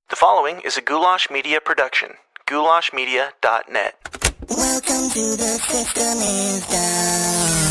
The following is a Goulash Media production. goulashmedia.net. Welcome to the System is Down.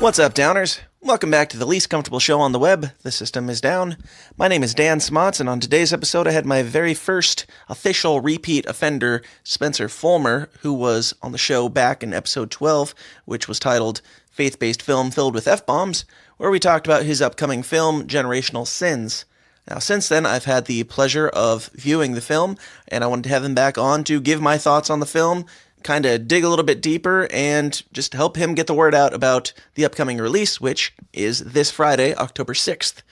What's up, Downers? Welcome back to the least comfortable show on the web, The System is Down. My name is Dan Smots, and on today's episode I had my very first official repeat offender, Spencer Folmar, who was on the show back in episode 12, which was titled Faith-Based Film Filled with F-Bombs, where we talked about his upcoming film, Generational Sins. Now, since then, I've had the pleasure of viewing the film, and I wanted to have him back on to give my thoughts on the film, kind of dig a little bit deeper, and just help him get the word out about the upcoming release, which is this Friday, October 6th.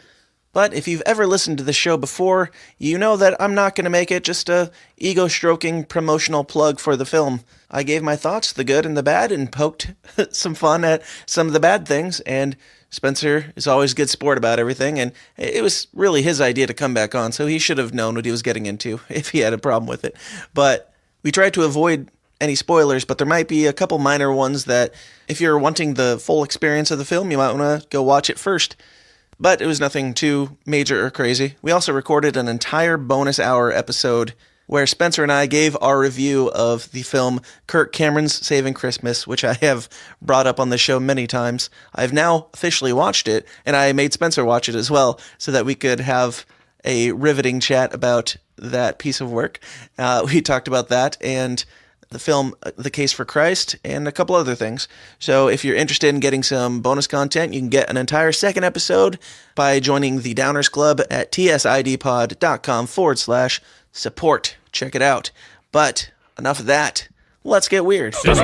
But if you've ever listened to the show before, you know that I'm not going to make it just a ego-stroking promotional plug for the film. I gave my thoughts, the good and the bad, and poked some fun at some of the bad things, and Spencer is always a good sport about everything, and it was really his idea to come back on, so he should have known what he was getting into if he had a problem with it. But we tried to avoid any spoilers, but there might be a couple minor ones that if you're wanting the full experience of the film, you might want to go watch it first. But it was nothing too major or crazy. We also recorded an entire bonus hour episode where Spencer and I gave our review of the film Kirk Cameron's Saving Christmas, which I have brought up on the show many times. I've now officially watched it, and I made Spencer watch it as well so that we could have a riveting chat about that piece of work. We talked about that and the film The Case for Christ, and a couple other things. So if you're interested in getting some bonus content, you can get an entire second episode by joining the Downers Club at tsidpod.com/support. Check it out. But enough of that. Let's get weird. My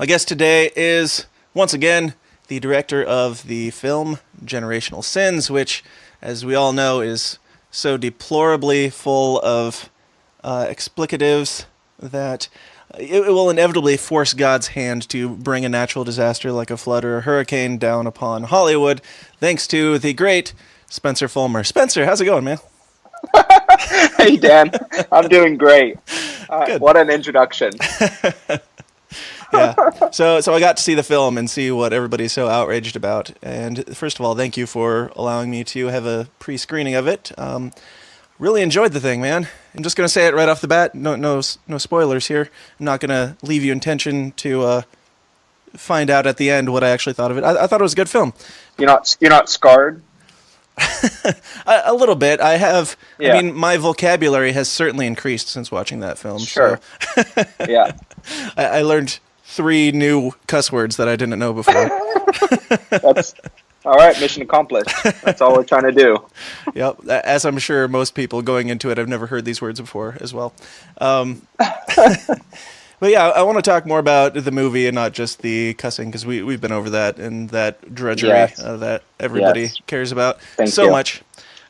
guest today is, once again, the director of the film Generational Sins, which, as we all know, is so deplorably full of explicatives that it will inevitably force God's hand to bring a natural disaster like a flood or a hurricane down upon Hollywood, thanks to the great Spencer Folmar. Spencer, how's it going, man? Hey, Dan. I'm doing great. What an introduction. Yeah. So I got to see the film and see what everybody's so outraged about. And first of all, thank you for allowing me to have a pre-screening of it. Really enjoyed the thing, man. I'm just going to say it right off the bat. No spoilers here. I'm not going to leave you in tension to find out at the end what I actually thought of it. I thought it was a good film. You're not scarred? A little bit. I have. Yeah. I mean, my vocabulary has certainly increased since watching that film. Sure. So Yeah. I learned 3 new cuss words that I didn't know before. That's all right. Mission accomplished. That's all we're trying to do. Yep. As I'm sure most people going into it have never heard these words before as well. But yeah, I want to talk more about the movie and not just the cussing, because we've been over that and that drudgery that everybody cares about so much.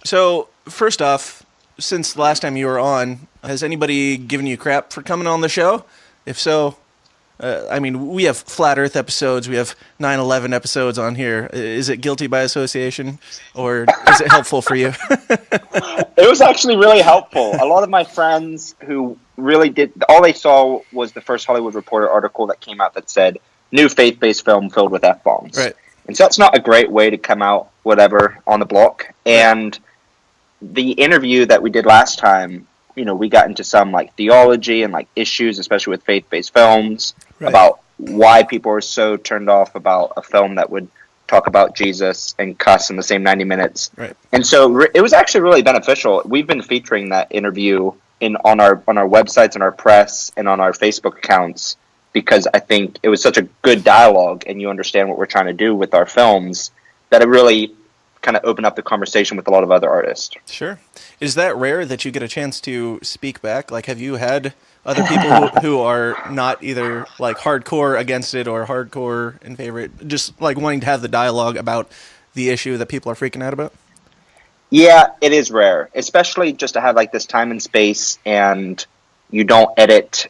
So first off, since the last time you were on, has anybody given you crap for coming on the show? If so, I mean, we have Flat Earth episodes, we have 9/11 episodes on here. Is it guilty by association, or is it helpful for you? It was actually really helpful. A lot of my friends who really did, all they saw was the first Hollywood Reporter article that came out that said, new faith-based film filled with F-bombs. Right. And so that's not a great way to come out, whatever, on the block. And the interview that we did last time, you know, we got into some like theology and like issues, especially with faith-based films, about why people are so turned off about a film that would talk about Jesus and cuss in the same 90 minutes. Right. And so it was actually really beneficial. We've been featuring that interview on our websites, on our press, and on our Facebook accounts, because I think it was such a good dialogue, and you understand what we're trying to do with our films, that it really kind of opened up the conversation with a lot of other artists. Sure. Is that rare that you get a chance to speak back? Like, have you had other people who are not either like hardcore against it or hardcore in favor of it, just like wanting to have the dialogue about the issue that people are freaking out about? Yeah, it is rare, especially just to have like this time and space, and you don't edit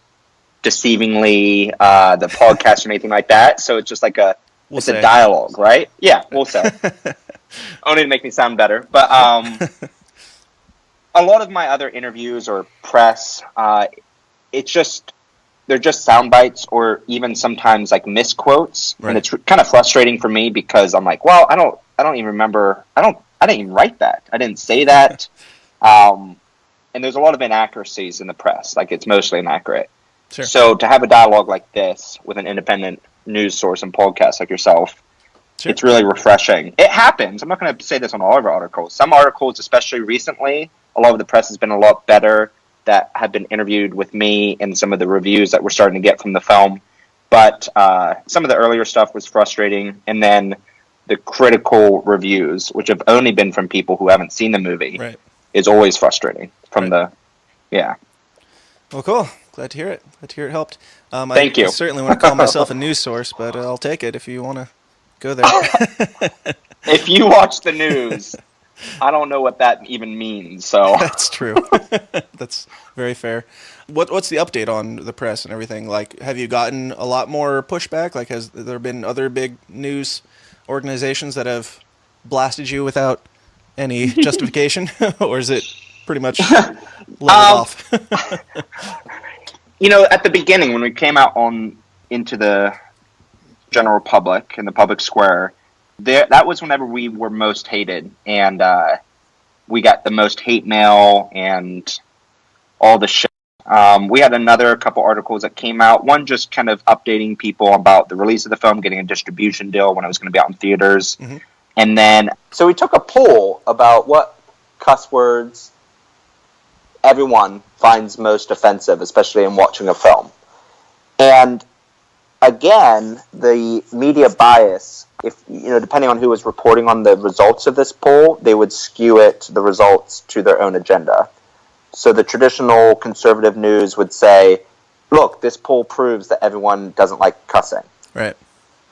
deceivingly the podcast or anything like that. So it's just like a dialogue, right? Yeah, we'll say. only to make me sound better. But a lot of my other interviews or press, it's just they're just sound bites or even sometimes like misquotes, Right. and it's kind of frustrating for me because I'm like, well, I don't even remember. I didn't even write that. I didn't say that. And there's a lot of inaccuracies in the press. Like, it's mostly inaccurate. Sure. So to have a dialogue like this with an independent news source and podcast like yourself, Sure. it's really refreshing. It happens. I'm not going to say this on all of our articles. Some articles, especially recently, a lot of the press has been a lot better that have been interviewed with me and some of the reviews that we're starting to get from the film. But some of the earlier stuff was frustrating. And then the critical reviews, which have only been from people who haven't seen the movie, Right. is always frustrating from yeah. Well, cool. Glad to hear it. Glad to hear it helped. Thank you. I certainly want to call myself a news source, but I'll take it if you want to go there. If you watch the news, I don't know what that even means. So That's true. That's very fair. What's the update on the press and everything? Like, have you gotten a lot more pushback? Like, has there been other big news organizations that have blasted you without any justification, or is it pretty much leveled off? At the beginning when we came out into the general public in the public square, that was whenever we were most hated, and we got the most hate mail and all the shit. We had another couple articles that came out. One just kind of updating people about the release of the film, getting a distribution deal when it was going to be out in theaters. Mm-hmm. And then, so we took a poll about what cuss words everyone finds most offensive, especially in watching a film. And again, the media bias, if depending on who was reporting on the results of this poll, they would skew the results to their own agenda. So the traditional conservative news would say, look, this poll proves that everyone doesn't like cussing. Right.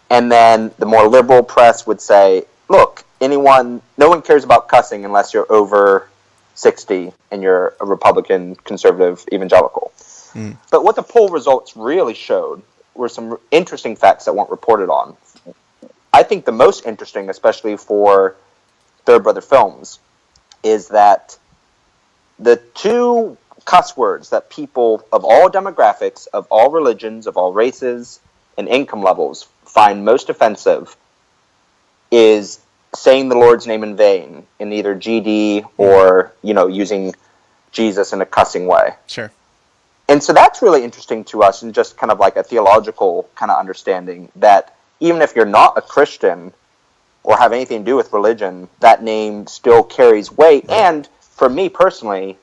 And then the more liberal press would say, look, no one cares about cussing unless you're over 60 and you're a Republican, conservative, evangelical. Mm. But what the poll results really showed were some interesting facts that weren't reported on. I think the most interesting, especially for Third Brother Films, is that the two cuss words that people of all demographics, of all religions, of all races, and income levels find most offensive is saying the Lord's name in vain in either GD or, using Jesus in a cussing way. Sure. And so that's really interesting to us, and just kind of like a theological kind of understanding that even if you're not a Christian or have anything to do with religion, that name still carries weight. Right. And for me personally,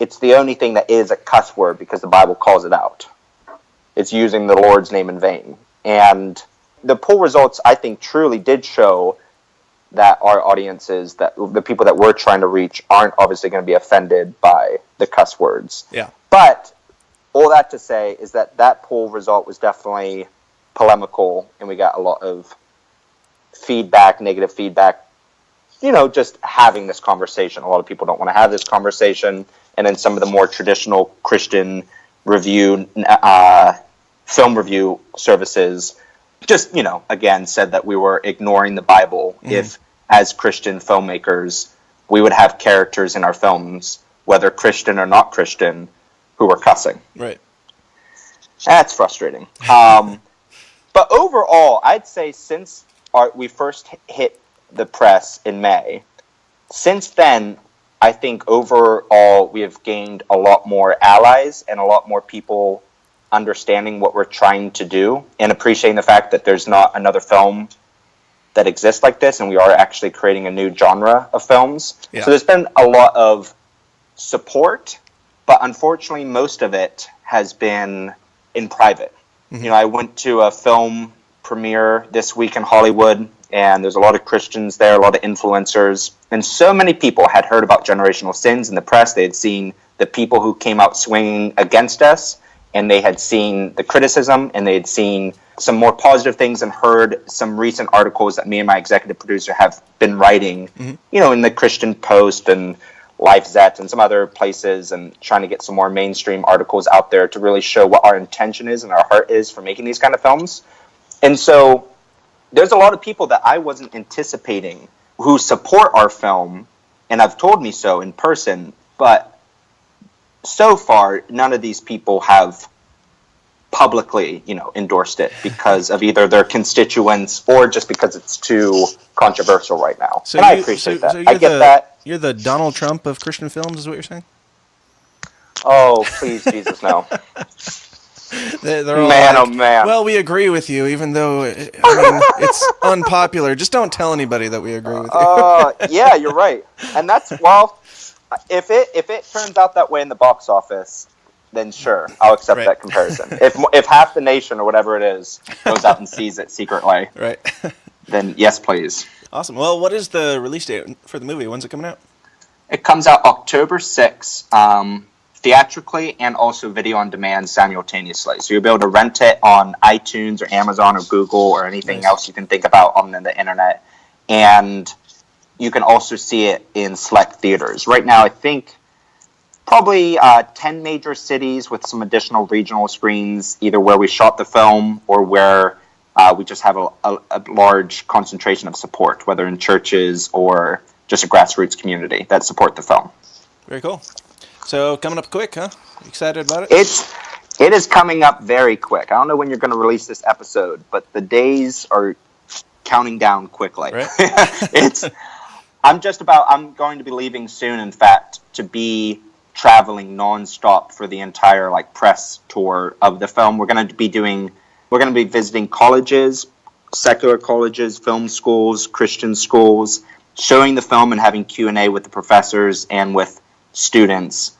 it's the only thing that is a cuss word because the Bible calls it out. It's using the Lord's name in vain. And the poll results, I think, truly did show that our audiences, that the people that we're trying to reach, aren't obviously going to be offended by the cuss words. Yeah. But all that to say is that poll result was definitely polemical, and we got a lot of feedback, negative feedback, just having this conversation. A lot of people don't want to have this conversation. And then some of the more traditional Christian review, film review services just, again, said that we were ignoring the Bible if, as Christian filmmakers, we would have characters in our films, whether Christian or not Christian, who were cussing. Right. That's frustrating. But overall, I'd say since we first hit the press in May, since then, I think overall we have gained a lot more allies and a lot more people understanding what we're trying to do and appreciating the fact that there's not another film that exists like this, and we are actually creating a new genre of films. Yeah. So there's been a lot of support, but unfortunately most of it has been in private. Mm-hmm. I went to a film premiere this week in Hollywood, and there's a lot of Christians there, a lot of influencers, and so many people had heard about generational sins in the press. They had seen the people who came out swinging against us, and they had seen the criticism, and they had seen some more positive things and heard some recent articles that me and my executive producer have been writing, in the Christian Post and LifeZette and some other places, and trying to get some more mainstream articles out there to really show what our intention is and our heart is for making these kind of films. And so there's a lot of people that I wasn't anticipating who support our film and have told me so in person, but so far none of these people have publicly, endorsed it because of either their constituents or just because it's too controversial right now. And I appreciate that. I get that. You're the Donald Trump of Christian films, is what you're saying? Oh, please, Jesus, no. They're all man, like, oh man. Well, we agree with you, even though it's unpopular. Just don't tell anybody that we agree with you. Yeah, you're right. And that's, well, if it turns out that way in the box office, then sure, I'll accept that comparison. If half the nation or whatever it is goes out and sees it secretly, right? Then yes, please. Awesome. Well, what is the release date for the movie? When's it coming out? It comes out October 6th, theatrically and also video on demand simultaneously. So you'll be able to rent it on iTunes or Amazon or Google or anything else you can think about on the internet. And you can also see it in select theaters. Right now, I think probably 10 major cities with some additional regional screens, either where we shot the film or where we just have a large concentration of support, whether in churches or just a grassroots community that support the film. Very cool. So coming up quick, huh? Excited about it? It is coming up very quick. I don't know when you're going to release this episode, but the days are counting down quickly. Right. I'm going to be leaving soon, in fact, to be traveling nonstop for the entire press tour of the film. We're going to be visiting colleges, secular colleges, film schools, Christian schools, showing the film and having Q&A with the professors and with students.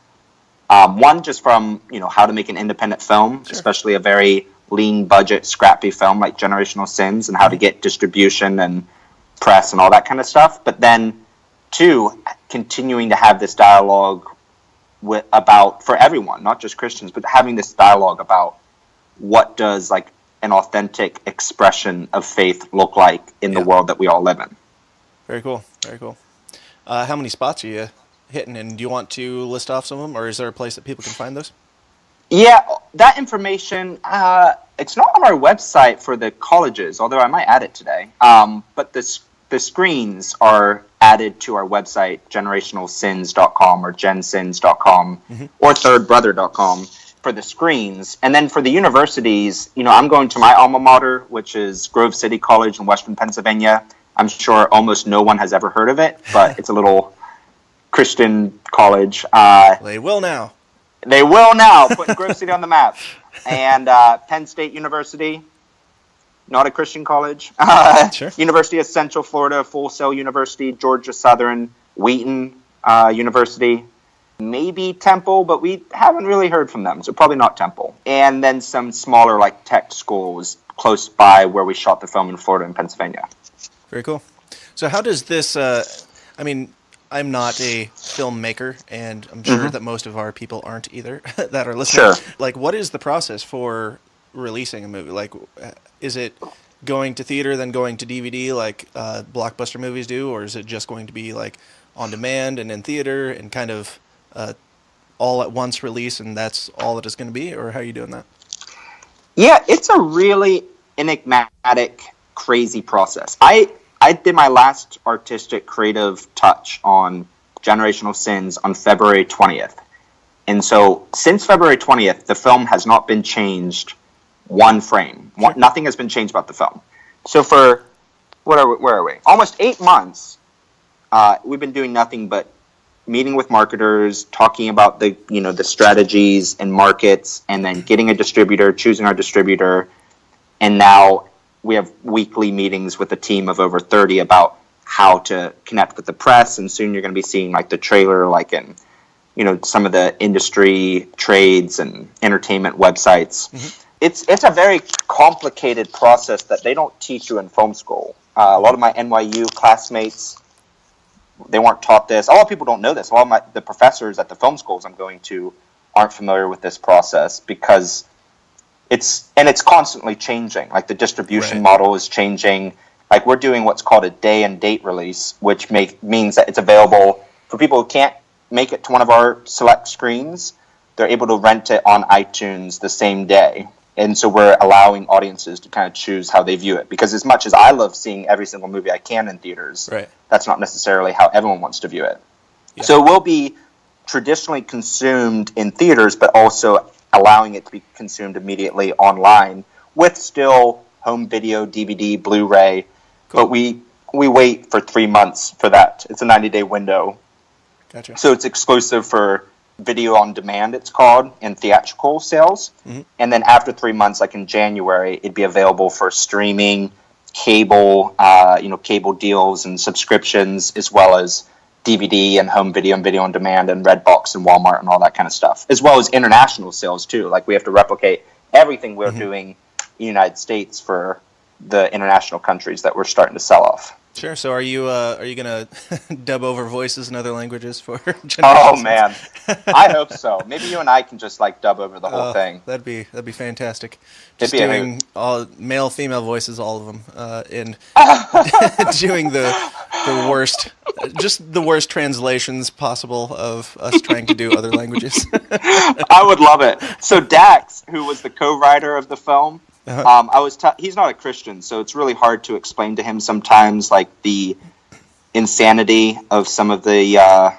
One, just from how to make an independent film, especially a very lean budget, scrappy film like Generational Sins, and how to get distribution and press and all that kind of stuff. But then, two, continuing to have this dialogue for everyone, not just Christians, but having this dialogue about what does an authentic expression of faith look like in the world that we all live in. Very cool. Very cool. How many spots are you hitting, and do you want to list off some of them, or is there a place that people can find those? Yeah, that information, it's not on our website for the colleges, although I might add it today. But the screens are added to our website, generationalsins.com or gensins.com or thirdbrother.com for the screens. And then for the universities, I'm going to my alma mater, which is Grove City College in Western Pennsylvania. I'm sure almost no one has ever heard of it, but it's a little Christian college. They will now. They will now, putting Grove City on the map. And Penn State University, not a Christian college. Sure. University of Central Florida, Full Sail University, Georgia Southern, Wheaton University, maybe Temple, but we haven't really heard from them, so probably not Temple. And then some smaller tech schools close by where we shot the film in Florida and Pennsylvania. Very cool. So how does this, I'm not a filmmaker, and I'm sure that most of our people aren't either that are listening. Sure. What is the process for releasing a movie? Is it going to theater, then going to DVD like blockbuster movies do, or is it just going to be on demand and in theater and kind of all at once release, and that's all it is going to be, or how are you doing that? Yeah, it's a really enigmatic, crazy process. I did my last artistic creative touch on Generational Sins on February 20th. And so since February 20th, the film has not been changed one frame. Sure. Nothing has been changed about the film. So for, where are we? Almost 8 months, we've been doing nothing but meeting with marketers, talking about the strategies and markets, and then getting a distributor, choosing our distributor, and now we have weekly meetings with a team of over 30 about how to connect with the press, and soon you're going to be seeing the trailer in some of the industry trades and entertainment websites. It's a very complicated process that they don't teach you in film school. A lot of my NYU classmates, they weren't taught this. A lot of people don't know this. A lot of the professors at the film schools I'm going to aren't familiar with this process because it's constantly changing. The distribution model is changing. We're doing what's called a day and date release, which means that it's available for people who can't make it to one of our select screens. They're able to rent it on iTunes the same day. And so we're allowing audiences to kind of choose how they view it. Because as much as I love seeing every single movie I can in theaters, Right. that's not necessarily how everyone wants to view it. Yeah. So it will be traditionally consumed in theaters, but also allowing it to be consumed immediately online with still home video, DVD, Blu-ray. Cool. But we wait for 3 months for that. It's a 90-day window. Gotcha. So it's exclusive for video on demand, it's called, and theatrical sales. Mm-hmm. And then after 3 months, like in January, it'd be available for streaming, cable, cable deals and subscriptions, as well as DVD and home video and video on demand and Redbox and Walmart and all that kind of stuff, as well as international sales too. Like we have to replicate everything we're doing in the United States for the international countries that we're starting to sell off. Sure. So are you gonna dub over voices in other languages for generations? Oh man, I hope so. Maybe you and I can just like dub over the whole thing. That'd be fantastic. It'd Just be doing all male, female voices, all of them, and doing the worst, just the worst translations possible of us trying to do other languages. I would love it. So Dax, who was the co-writer of the film, he's not a Christian, so it's really hard to explain to him sometimes, like the insanity of some of the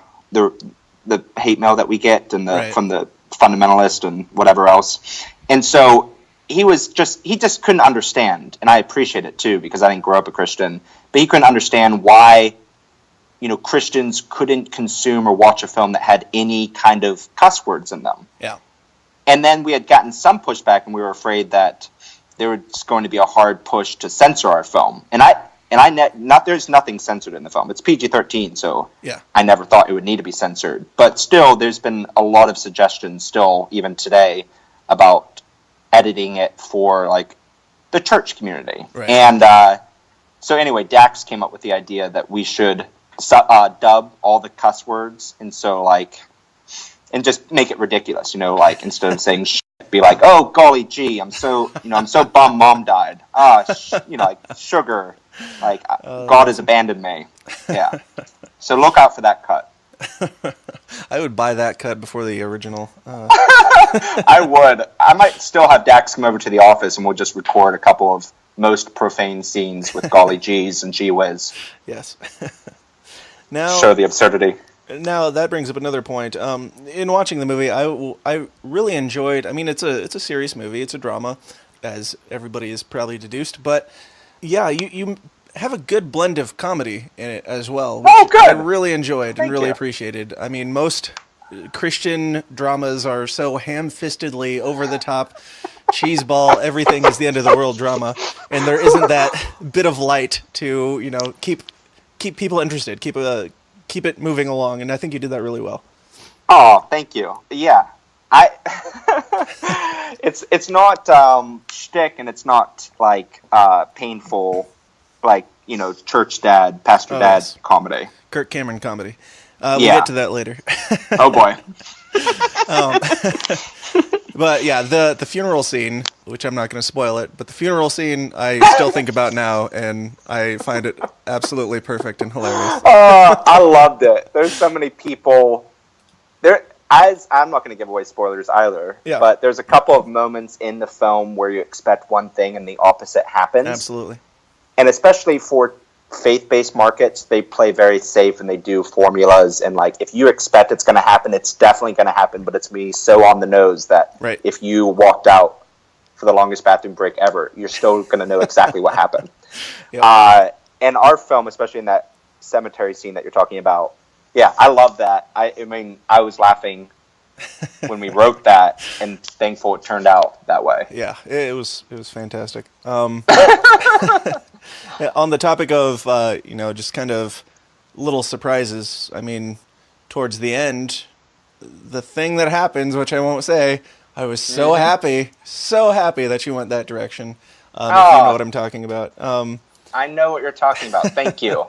hate mail that we get and from the fundamentalist and whatever else. And so he just couldn't understand, and I appreciate it too because I didn't grow up a Christian, but he couldn't understand why Christians couldn't consume or watch a film that had any kind of cuss words in them. Yeah. And then we had gotten some pushback, and we were afraid that there was going to be a hard push to censor our film. There's nothing censored in the film. It's PG-13, so yeah. I never thought it would need to be censored. But still, there's been a lot of suggestions still, even today, about editing it for like the church community. Right. And so anyway, Dax came up with the idea that we should dub all the cuss words, and just make it ridiculous, like instead of saying shit, be like, oh golly gee, I'm so bummed mom died. Like sugar, like God has abandoned me. Yeah. So look out for that cut. I would buy that cut before the original. I would. I might still have Dax come over to the office, and we'll just record a couple of most profane scenes with golly gees and gee whiz. Yes. Now show the absurdity. Now that brings up another point. In watching the movie, I really enjoyed. I mean, it's a serious movie. It's a drama, as everybody is probably deduced. But yeah, you have a good blend of comedy in it as well. Which oh, good. I really enjoyed and really you. appreciated. I mean, most Christian dramas are so ham-fistedly over the top, cheeseball, everything is the end of the world drama, and there isn't that bit of light to keep people interested, keep it moving along, and I think you did that really well. Oh, thank you. Yeah, it's not shtick, and it's not like painful, like church dad, pastor dad yes. comedy. Kirk Cameron comedy. We'll get to that later. Oh boy. But yeah, the funeral scene, which I'm not going to spoil it, but the funeral scene I still think about now, and I find it absolutely perfect and hilarious. I loved it. There's so many people there. I'm not going to give away spoilers either, but there's a couple of moments in the film where you expect one thing and the opposite happens. Absolutely. And especially for faith-based markets, they play very safe and they do formulas, and like if you expect it's going to happen, it's definitely going to happen, but it's me so on the nose that if you walked out for the longest bathroom break ever, you're still going to know exactly what happened. Yep. And our film, especially in that cemetery scene that you're talking about, I love that. I mean, I was laughing when we wrote that, and thankful it turned out that way. Yeah, it was fantastic. On the topic of just kind of little surprises, I mean, towards the end, the thing that happens, which I won't say, I was so happy that you went that direction. If you know what I'm talking about. I know what you're talking about. Thank you.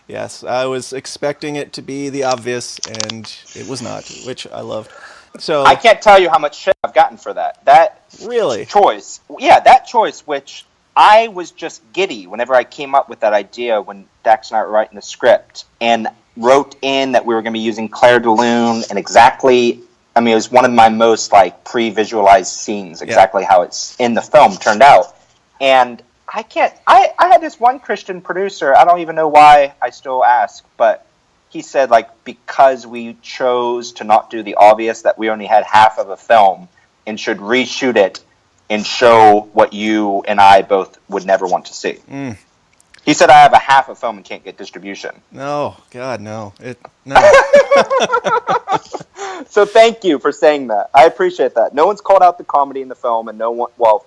Yes, I was expecting it to be the obvious, and it was not, which I loved. So I can't tell you how much shit I've gotten for that. That really choice. Yeah, that choice, which I was just giddy whenever I came up with that idea when Dax and I were writing the script, and wrote in that we were going to be using Claire de Lune and exactly I mean, it was one of my most like pre-visualized scenes, exactly how it's in the film turned out. And I had this one Christian producer, I don't even know why I still ask, but he said, like, because we chose to not do the obvious, that we only had half of a film and should reshoot it and show what you and I both would never want to see. He said I have a half a film and can't get distribution. No, God, no. No. So thank you for saying that. I appreciate that. No one's called out the comedy in the film, and no one, well,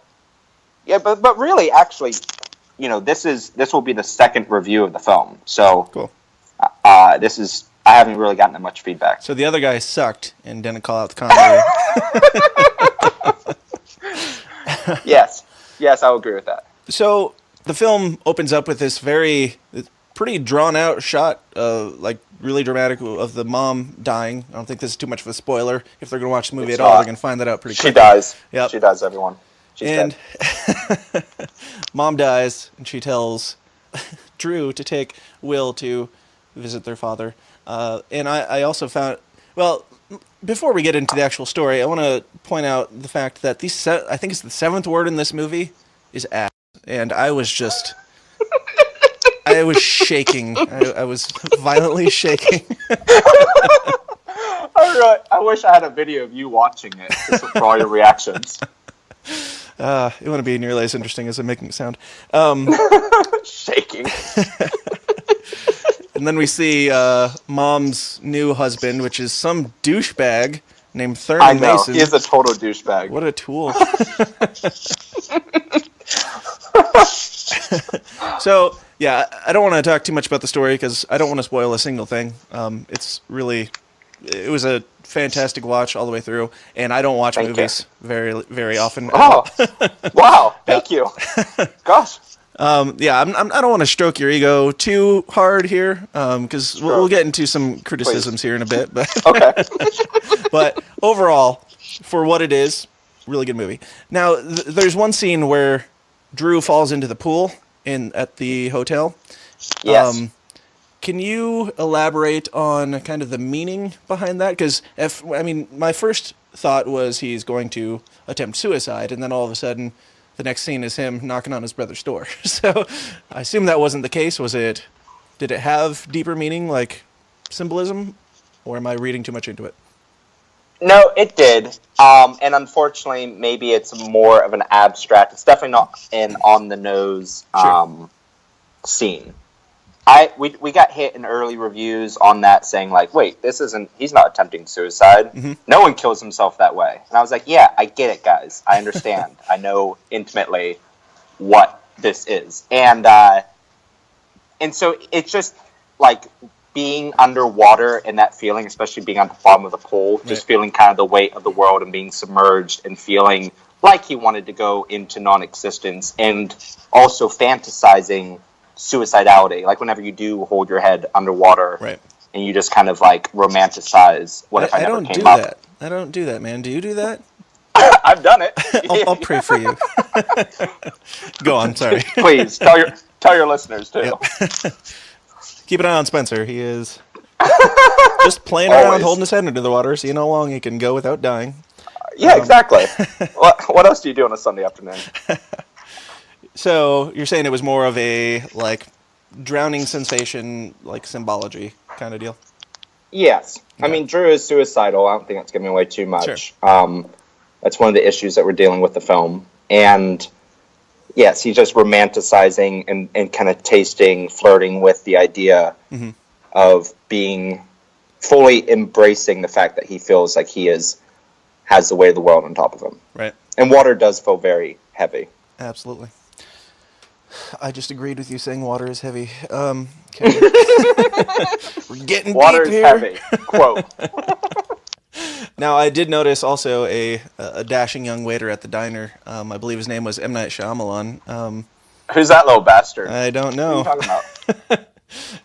yeah, but really, actually, you know, this will be the second review of the film. So cool. I haven't really gotten that much feedback. So the other guy sucked and didn't call out the comedy. Yes, I'll agree with that. So the film opens up with this pretty drawn out shot, like really dramatic, of the mom dying. I don't think this is too much of a spoiler. If they're going to watch the movie at all, they're going to find that out pretty quickly. She dies. Yep. She dies, everyone. She's dead. Mom dies, and she tells Drew to take Will to visit their father. And I also found, well, before we get into the actual story, I want to point out the fact that I think it's the 7th word in this movie is ass. And I was just, I was shaking. I was violently shaking. I wish I had a video of you watching it just for all your reactions. It wouldn't be nearly as interesting as I'm making it sound. Shaking. And then we see Mom's new husband, which is some douchebag named Thurman Mason. He is a total douchebag. What a tool. So, yeah, I don't want to talk too much about the story because I don't want to spoil a single thing. It was a fantastic watch all the way through, and I don't watch movies very, very often. Oh, wow! Thank you. Gosh. I don't want to stroke your ego too hard here, because we'll get into some criticisms here in a bit. But okay. But overall, for what it is, really good movie. Now, there's one scene where Drew falls into the pool at the hotel. Yes. Can you elaborate on kind of the meaning behind that? Because my first thought was he's going to attempt suicide, and then all of a sudden, the next scene is him knocking on his brother's door. So I assume that wasn't the case. Did it have deeper meaning, like symbolism, or am I reading too much into it? No, it did. And unfortunately, maybe it's more of an abstract. It's definitely not an on-the-nose scene. We got hit in early reviews on that saying, like, wait, he's not attempting suicide. Mm-hmm. No one kills himself that way. And I was like, yeah, I get it, guys. I understand. I know intimately what this is. And so it's just, like, being underwater and that feeling, especially being on the bottom of the pool, just feeling kind of the weight of the world and being submerged and feeling like he wanted to go into non-existence, and also fantasizing suicidality, like whenever you do hold your head underwater, and you just kind of like romanticize what if I never came up. I don't do that, man. Do you do that? I've done it. I'll pray for you. Go on, sorry. Please tell your listeners too. Yep. Keep an eye on Spencer. He is just playing around, holding his head under the water, seeing how long he can go without dying. Yeah, exactly. What else do you do on a Sunday afternoon? So you're saying it was more of a like drowning sensation, like symbology kind of deal? Yes. Okay. I mean, Drew is suicidal. I don't think that's giving away too much. Sure. That's one of the issues that we're dealing with the film. And yes, he's just romanticizing and kind of flirting with the idea of being fully embracing the fact that he feels like he has the weight of the world on top of him. Right. And water does feel very heavy. Absolutely. I just agreed with you saying water is heavy. Okay. We're getting water deep is here. Heavy. Quote. Now, I did notice also a dashing young waiter at the diner. I believe his name was M. Night Shyamalan. Who's that little bastard? I don't know. What are you talking about?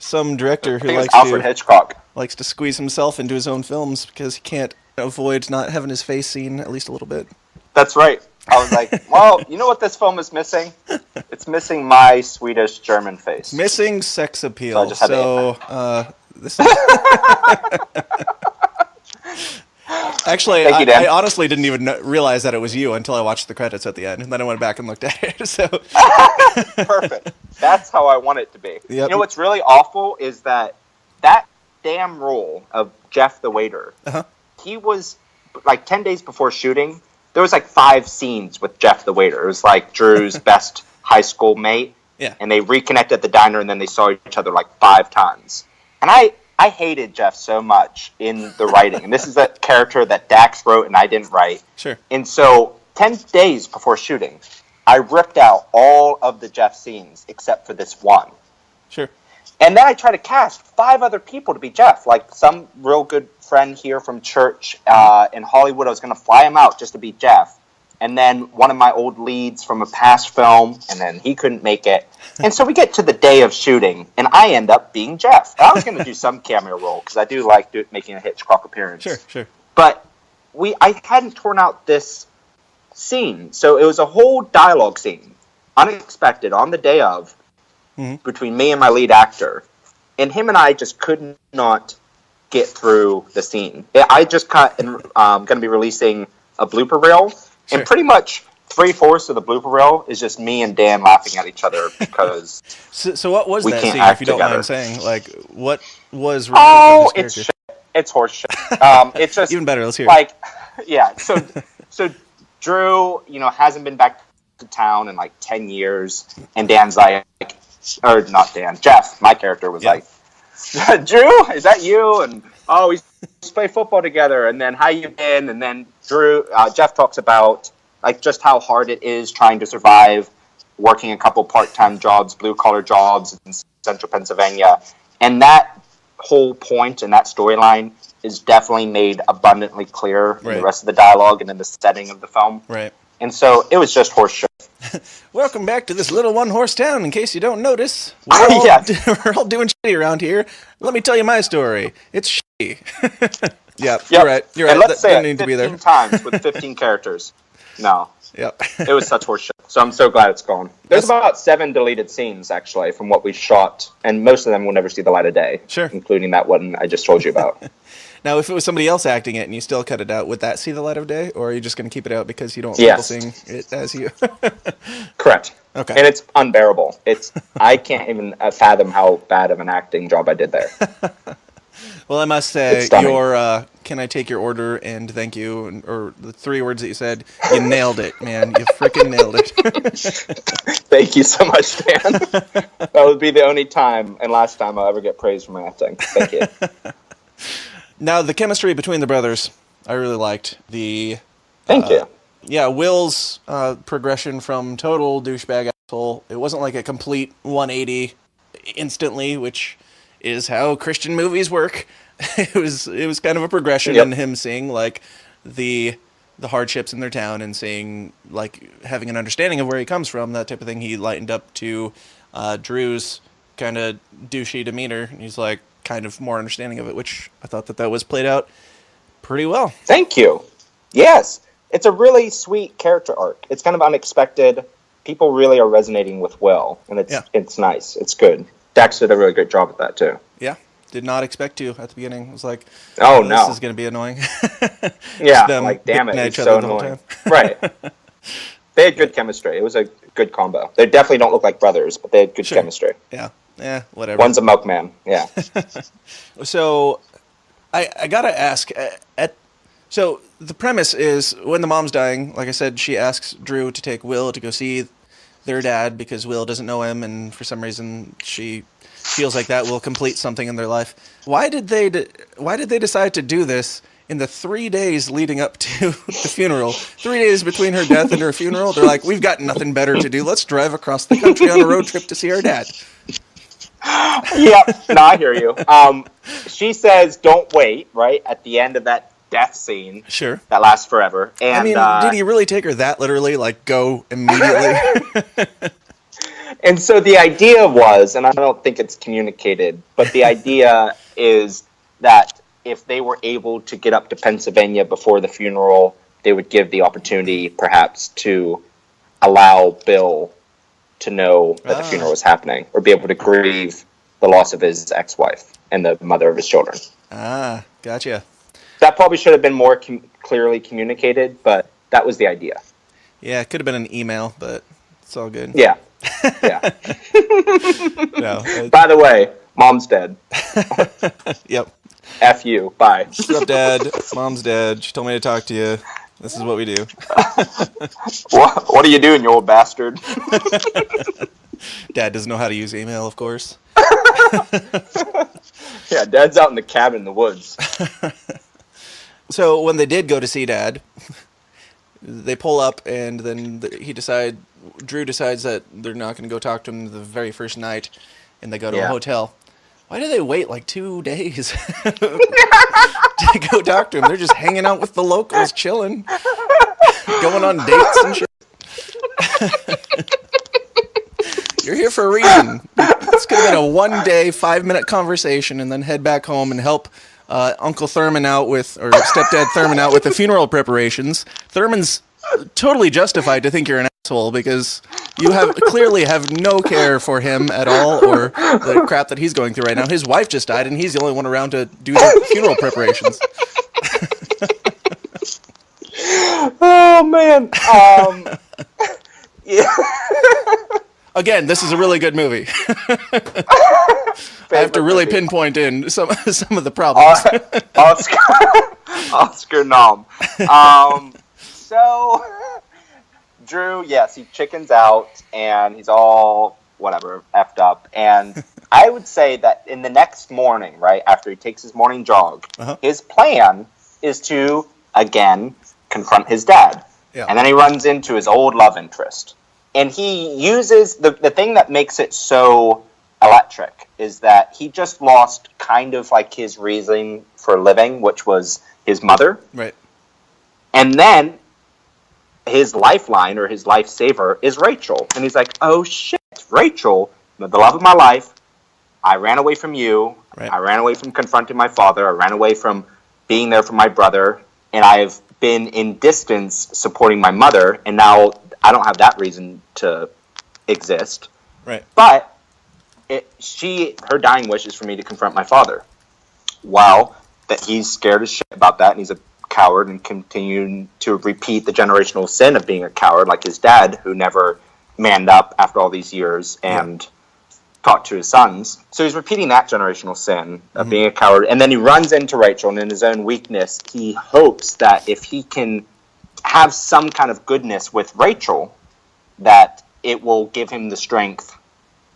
Some director who Alfred Hitchcock likes to squeeze himself into his own films because he can't avoid not having his face seen at least a little bit. That's right. I was like, well, you know what this film is missing? It's missing my Swedish German face. Missing sex appeal. This is... Actually, Thank you, Dan. I honestly didn't even realize that it was you until I watched the credits at the end, and then I went back and looked at it. So Perfect. That's how I want it to be. Yep. You know what's really awful is that damn role of Jeff the waiter, he was, like, 10 days before shooting, there was, like, 5 scenes with Jeff the waiter. It was, like, Drew's best high school mate. Yeah. And they reconnected at the diner, and then they saw each other, like, 5 times. And I hated Jeff so much in the writing. And this is a character that Dax wrote and I didn't write. Sure. And so 10 days before shooting, I ripped out all of the Jeff scenes except for this one. Sure. And then I tried to cast 5 other people to be Jeff. Like some real good friend here from church in Hollywood. I was going to fly him out just to be Jeff. And then one of my old leads from a past film, and then he couldn't make it. And so we get to the day of shooting, and I end up being Jeff. I was going to do some cameo role, because I do like making a Hitchcock appearance. Sure. But I hadn't torn out this scene. So it was a whole dialogue scene, unexpected, on the day of, between me and my lead actor. And him and I just could not get through the scene. I just going to be releasing a blooper reel. Sure. And pretty much 3/4 of the blooper reel is just me and Dan laughing at each other because So what was we that can't scene, act if you don't together. mind saying? Like, what was Oh, his it's character? shit. It's horse shit. It's just Even better, let's hear like, yeah. So Drew, hasn't been back to town in like 10 years, and Dan's like, or not Dan, Jeff, my character was like, Drew, is that you? And we play football together, and then how you been? And then Jeff talks about like just how hard it is trying to survive, working a couple part-time jobs, blue-collar jobs in central Pennsylvania, and that whole point and that storyline is definitely made abundantly clear in the rest of the dialogue and in the setting of the film. Right. And so it was just horse shit. Welcome back to this little one-horse town. In case you don't notice, we're all doing shitty around here. Let me tell you my story. It's shitty. You're right. You're right. And let's say didn't it need to be 15 there. times with 15 characters. No. Yep. It was such horse shit. So I'm so glad it's gone. There's about 7 deleted scenes, actually, from what we shot, and most of them will never see the light of day. Sure. Including that one I just told you about. Now, if it was somebody else acting it and you still cut it out, would that see the light of day, or are you just going to keep it out because you don't want people seeing it as you? Correct. Okay. And it's unbearable. I can't even fathom how bad of an acting job I did there. Well, I must say, stunning. can I take your order and thank you, or the 3 words that you said, you nailed it, man. You freaking nailed it. Thank you so much, Dan. That would be the only time and last time I'll ever get praise for my acting. Thank you. Now, the chemistry between the brothers, I really liked. Thank you. Yeah, Will's progression from total douchebag asshole, it wasn't like a complete 180 instantly, which is how Christian movies work. It was kind of a progression in him seeing like the hardships in their town and seeing like having an understanding of where he comes from, that type of thing. He lightened up to Drew's kind of douchey demeanor. He's like kind of more understanding of it, which I thought that was played out pretty well. Thank you. Yes. It's a really sweet character arc. It's kind of unexpected. People really are resonating with Will, and it's nice. It's good. Dax did a really good job at that too. Yeah. Did not expect to at the beginning. It was like, oh no, this is going to be annoying. Like damn it, it's so annoying. Right. They had good chemistry. It was a good combo. They definitely don't look like brothers, but they had good chemistry. Yeah, whatever. One's a milkman. Yeah. So, I gotta ask. So the premise is when the mom's dying, like I said, she asks Drew to take Will to go see their dad because Will doesn't know him, and for some reason she feels like that will complete something in their life. Why did they decide to do this in the 3 days leading up to the funeral? 3 days between her death and her funeral. They're like, we've got nothing better to do. Let's drive across the country on a road trip to see our dad. Yep. No, I hear you. She says, "Don't wait." Right at the end of that death scene. Sure. That lasts forever. And I mean, did he really take her that literally? Like, go immediately? And so the idea was, and I don't think it's communicated, but the idea is that if they were able to get up to Pennsylvania before the funeral, they would give the opportunity, perhaps, to allow Bill to know that the funeral was happening, or be able to grieve the loss of his ex-wife and the mother of his children. Gotcha. That probably should have been more clearly communicated, but that was the idea. Yeah, it could have been an email, but it's all good. Yeah. Yeah. No, By the way, Mom's dead. Yep. F you. Bye. What's up, Dad? Mom's dead. She told me to talk to you. This is what we do. What are you doing, you old bastard? Dad doesn't know how to use email, of course. Yeah, Dad's out in the cabin in the woods. So when they did go to see Dad, they pull up, and then Drew decides that they're not going to go talk to him the very first night, and they go to a hotel. Why do they wait like 2 days to go talk to him? They're just hanging out with the locals, chilling, going on dates and shit. You're here for a reason. This could have been a 1-day, 5-minute conversation, and then head back home and help Uncle Thurman out with, or Stepdad Thurman out with the funeral preparations. Thurman's totally justified to think you're an asshole because you clearly have no care for him at all or the crap that he's going through right now. His wife just died, and he's the only one around to do the funeral preparations. Oh man. Yeah. Again, this is a really good movie. I have to really pinpoint in some of the problems. Oscar nom. So, Drew, yes, he chickens out, and he's all, whatever, effed up. And I would say that in the next morning, right, after he takes his morning jog, his plan is to, again, confront his dad. Yeah. And then he runs into his old love interest. And he uses, the thing that makes it so electric is that he just lost kind of like his reason for living, which was his mother. Right. And then his lifeline or his lifesaver is Rachel. And he's like, oh shit, Rachel, the love of my life. I ran away from you. Right. I ran away from confronting my father. I ran away from being there for my brother. And I've been in distance supporting my mother. And now I don't have that reason to exist. Right. But her dying wish is for me to confront my father. Well, that he's scared as shit about that, and he's a coward and continuing to repeat the generational sin of being a coward, like his dad, who never manned up after all these years and talked to his sons. So he's repeating that generational sin of being a coward, and then he runs into Rachel, and in his own weakness, he hopes that if he can have some kind of goodness with Rachel, that it will give him the strength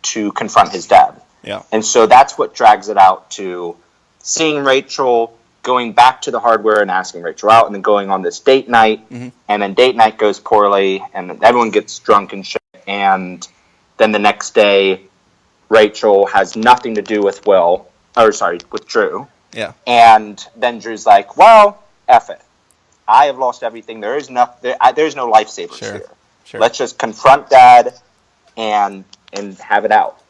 to confront his dad. Yeah. And so that's what drags it out to seeing Rachel, going back to the hardware and asking Rachel out, and then going on this date night, and then date night goes poorly, and everyone gets drunk and shit, and then the next day, Rachel has nothing to do with with Drew. Yeah. And then Drew's like, well, F it. I have lost everything. There's no lifesavers here. Sure. Let's just confront Dad and have it out.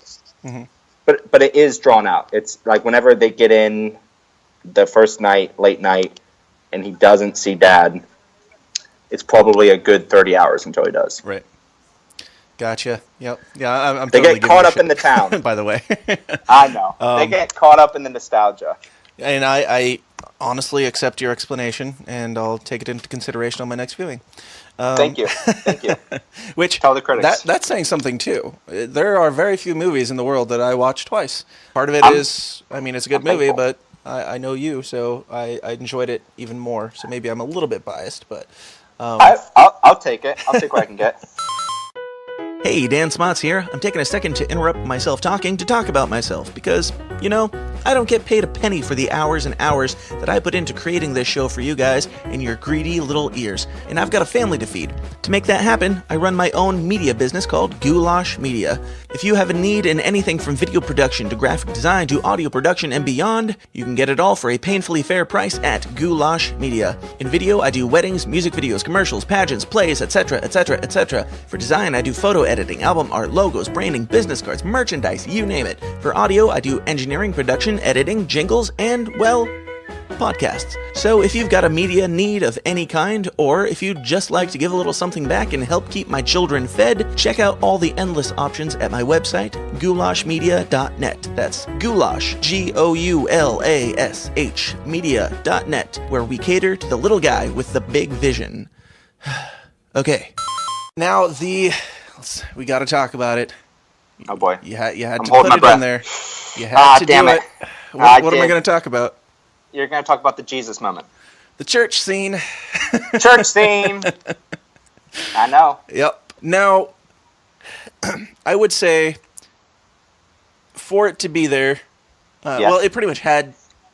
But it is drawn out. It's like whenever they get in the first night, late night, and he doesn't see Dad, it's probably a good 30 hours until he does. Right. Gotcha. Yep. Yeah, I'm they totally get caught up in the town. By the way. I know. They get caught up in the nostalgia. And I honestly accept your explanation, and I'll take it into consideration on my next viewing. Thank you. Which, tell the critics. That's saying something, too. There are very few movies in the world that I watch twice. Part of it is, it's a good movie, but I know you, so I enjoyed it even more. So maybe I'm a little bit biased, but... I'll take it. I'll take what I can get. Hey, Dan Smots here. I'm taking a second to interrupt myself talking to talk about myself because, I don't get paid a penny for the hours and hours that I put into creating this show for you guys in your greedy little ears, and I've got a family to feed. To make that happen, I run my own media business called Goulash Media. If you have a need in anything from video production to graphic design to audio production and beyond, you can get it all for a painfully fair price at Goulash Media. In video, I do weddings, music videos, commercials, pageants, plays, etc., etc., etc. For design, I do photo editing, album art, logos, branding, business cards, merchandise, you name it. For audio, I do engineering, production, editing, jingles, and, well, podcasts. So if you've got a media need of any kind, or if you'd just like to give a little something back and help keep my children fed, check out all the endless options at my website, goulashmedia.net. That's goulash, Goulash, media.net, where we cater to the little guy with the big vision. Okay. Now we got to talk about it. Oh boy. You had I'm to holding put my it in breath. there. You had to damn do it. it. What am I going to talk about? You're going to talk about the Jesus moment. The church scene. Church scene. I know. Yep. Now, I would say for it to be there, well, it pretty much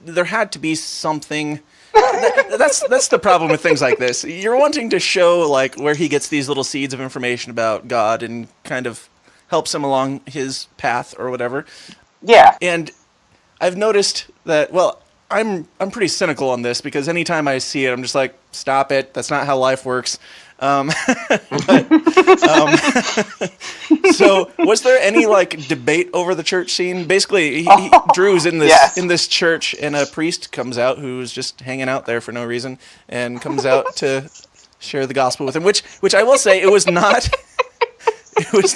there had to be something. That's the problem with things like this. You're wanting to show like where he gets these little seeds of information about God and kind of helps him along his path or whatever. Yeah. And I've noticed that, well, I'm pretty cynical on this because anytime I see it, I'm just like, stop it. That's not how life works. So was there any like debate over the church scene? Basically, Drew's in this church, and a priest comes out who's just hanging out there for no reason, and comes out to share the gospel with him. Which I will say, it was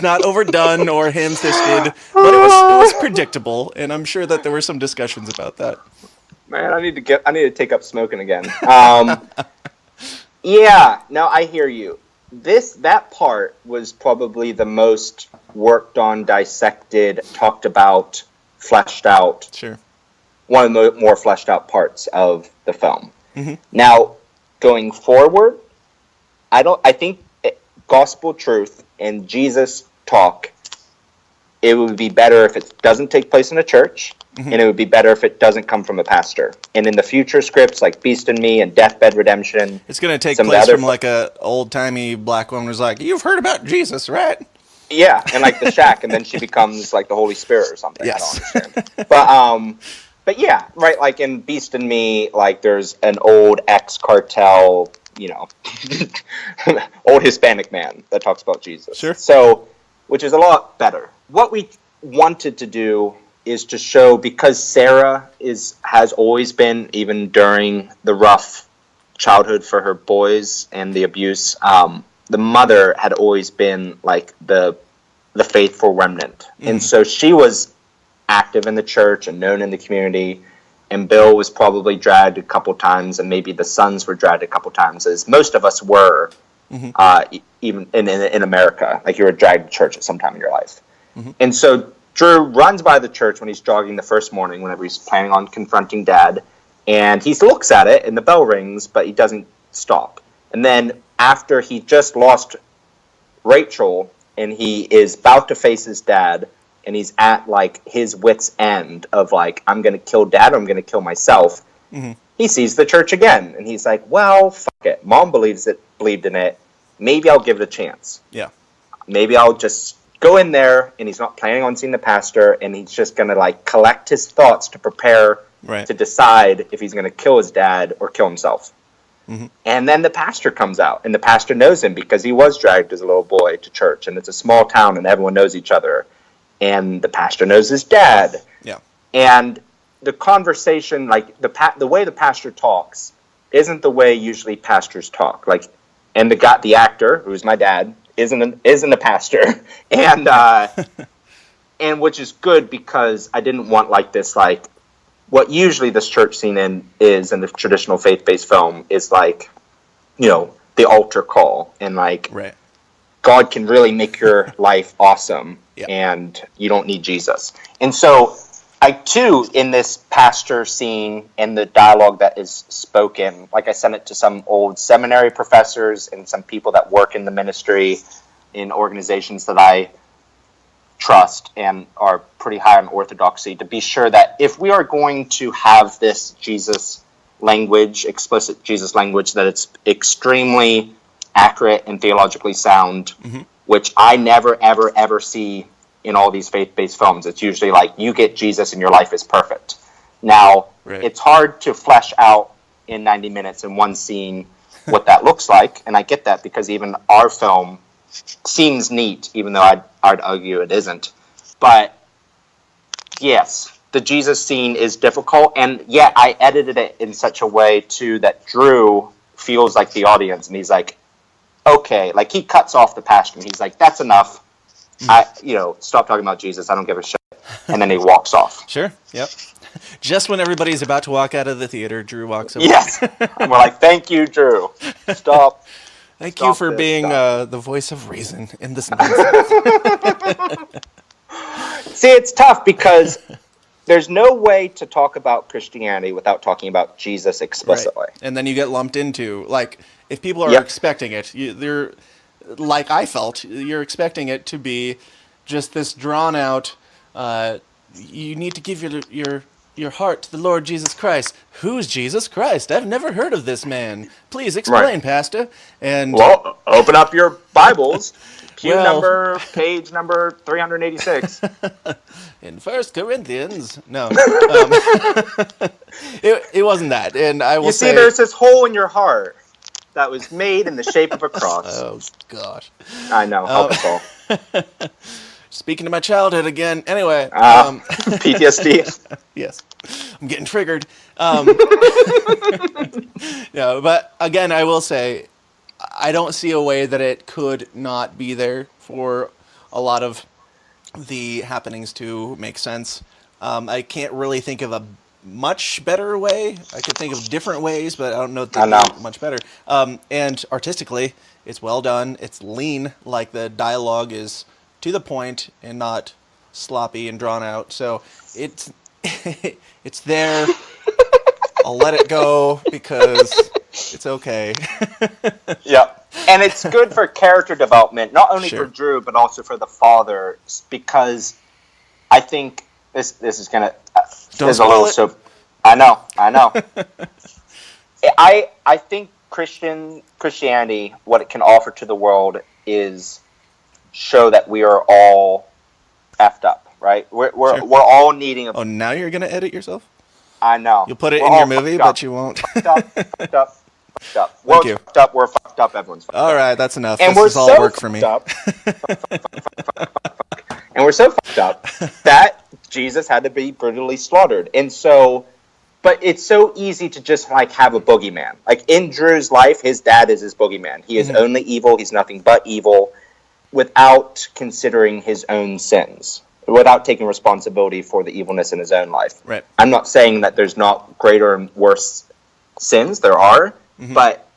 not overdone or ham-fisted, but it was predictable, and I'm sure that there were some discussions about that. Man, I need to take up smoking again. Yeah, no, I hear you. That part was probably the most worked on, dissected, talked about, fleshed out. Sure. One of the more fleshed out parts of the film. Mm-hmm. Now, going forward, I think gospel truth and Jesus talk, it would be better if it doesn't take place in a church. Mm-hmm. And it would be better if it doesn't come from a pastor. And in the future scripts like Beast and Me and Deathbed Redemption, it's going to take place from like a old-timey black woman who's like, you've heard about Jesus, right? Yeah, and like the Shack, and then she becomes like the Holy Spirit or something. Yes. I don't understand. But yeah, right, like in Beast and Me, like there's an old ex-cartel, old Hispanic man that talks about Jesus. Sure. So, which is a lot better. What we wanted to do is to show, because Sarah has always been, even during the rough childhood for her boys and the abuse, the mother had always been like the faithful remnant. Mm. And so she was active in the church and known in the community, and Bill was probably dragged a couple times, and maybe the sons were dragged a couple times, as most of us were, mm-hmm. Even in America. Like you were dragged to church at some time in your life. Mm-hmm. And so Drew runs by the church when he's jogging the first morning, whenever he's planning on confronting Dad, and he looks at it, and the bell rings, but he doesn't stop. And then after he just lost Rachel, and he is about to face his dad, and he's at like his wit's end of like, I'm going to kill Dad, or I'm going to kill myself. Mm-hmm. He sees the church again, and he's like, well, fuck it. Mom believed in it. Maybe I'll give it a chance. Yeah. Maybe I'll just go in there, and he's not planning on seeing the pastor, and he's just going to like collect his thoughts to prepare to decide if he's going to kill his dad or kill himself. Mm-hmm. And then the pastor comes out, and the pastor knows him because he was dragged as a little boy to church, and it's a small town, and everyone knows each other. And the pastor knows his dad. Yeah. And the conversation, like the way the pastor talks, isn't the way usually pastors talk. Like, and the actor, who's my dad, isn't a pastor, and and which is good, because I didn't want like this, like what usually this church scene is in the traditional faith-based film is like, the altar call, and like God can really make your life awesome, and you don't need Jesus. And so I too, in this pastor scene and the dialogue that is spoken, like I sent it to some old seminary professors and some people that work in the ministry in organizations that I trust and are pretty high on orthodoxy, to be sure that if we are going to have this Jesus language, explicit Jesus language, that it's extremely accurate and theologically sound, mm-hmm. which I never, ever, ever see in all these faith-based films. It's usually like, you get Jesus and your life is perfect. Now, it's hard to flesh out in 90 minutes in one scene what that looks like, and I get that, because even our film seems neat, even though I'd argue it isn't. But, yes, the Jesus scene is difficult, and yet I edited it in such a way too that Drew feels like the audience, and he's like, okay, like he cuts off the pastor, and he's like, that's enough. Stop talking about Jesus. I don't give a shit. And then he walks off. Sure. Yep. Just when everybody's about to walk out of the theater, Drew walks away. Yes. And we're like, thank you, Drew. Stop. Thank Stop you for this, being stop. the voice of reason in this nonsense. See, it's tough because there's no way to talk about Christianity without talking about Jesus explicitly. Right. And then you get lumped into, like, if people are Yep. expecting it, they're, like I felt, you're expecting it to be just this drawn out, you need to give your heart to the Lord Jesus Christ. Who's Jesus Christ? I've never heard of this man. Please explain, Right. Pastor. And Well, open up your Bibles. Well- Page number 386. in 1 Corinthians, no, it wasn't that. And I will You say, see, there's this hole in your heart that was made in the shape of a cross. oh gosh, I know. Help us all. speaking to my childhood again. Anyway, PTSD. yes, I'm getting triggered. No, but again, I will say, I don't see a way that it could not be there for a lot of the happenings to make sense. I can't really think of a much better way. I could think of different ways, but I don't know if they're much better. And artistically, it's well done. It's lean, like the dialogue is to the point and not sloppy and drawn out. So it's it's there. I'll let it go because it's okay. Yeah. And it's good for character development, not only Sure. for Drew, but also for the father, because I think this is going to... There's a little... spoil it. I know. I think Christianity, what it can offer to the world is show that we are all effed up, right? We're all needing a... Oh, now you're going to edit yourself? I know. You'll put it We're in your all movie, fucked up. but you won't. Fucked up. Thank We're you. fucked up. We're fucked up. Everyone's fucked up. All right, that's enough. And This we're is all so work for me. fucked up. And we're so fucked up that Jesus had to be brutally slaughtered. And so, but it's so easy to just like have a boogeyman. Like in Drew's life, his dad is his boogeyman. He is only evil. He's nothing but evil, without considering his own sins, without taking responsibility for the evilness in his own life. Right. I'm not saying that there's not greater and worse sins. There are, but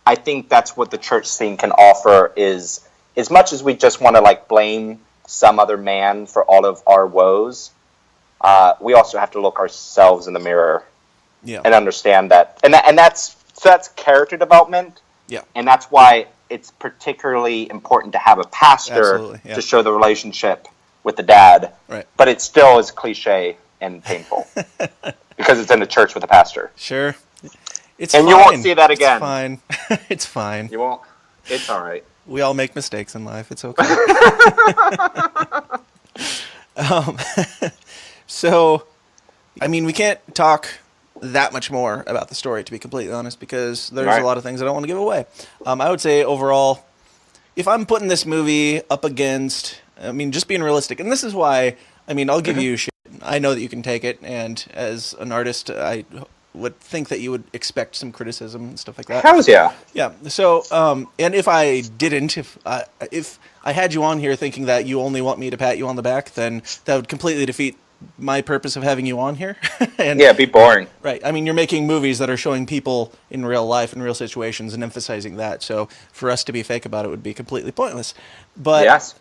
I think that's what the church scene can offer is, as much as we just want to like blame some other man for all of our woes, we also have to look ourselves in the mirror and understand that. And that's character development. Yeah. And that's why it's particularly important to have a pastor to show the relationship with the dad. Right. But it still is cliche and painful because it's in the church with a pastor. Sure. It's And fine. you won't see that again. It's fine. It's fine. You won't. It's all right. We all make mistakes in life. It's okay. So, I mean, we can't talk that much more about the story, to be completely honest, because there's a lot of things I don't want to give away. I would say overall, if I'm putting this movie up against, I mean, just being realistic, and this is why, I mean, I'll give you shit. I know that you can take it, and as an artist, I would think that you would expect some criticism and stuff like that. Hells yeah. Yeah. So, and if I didn't, if I had you on here thinking that you only want me to pat you on the back, then that would completely defeat my purpose of having you on here. And, Yeah, be boring. right. I mean, you're making movies that are showing people in real life and real situations and emphasizing that. So for us to be fake about it would be completely pointless. But Yes.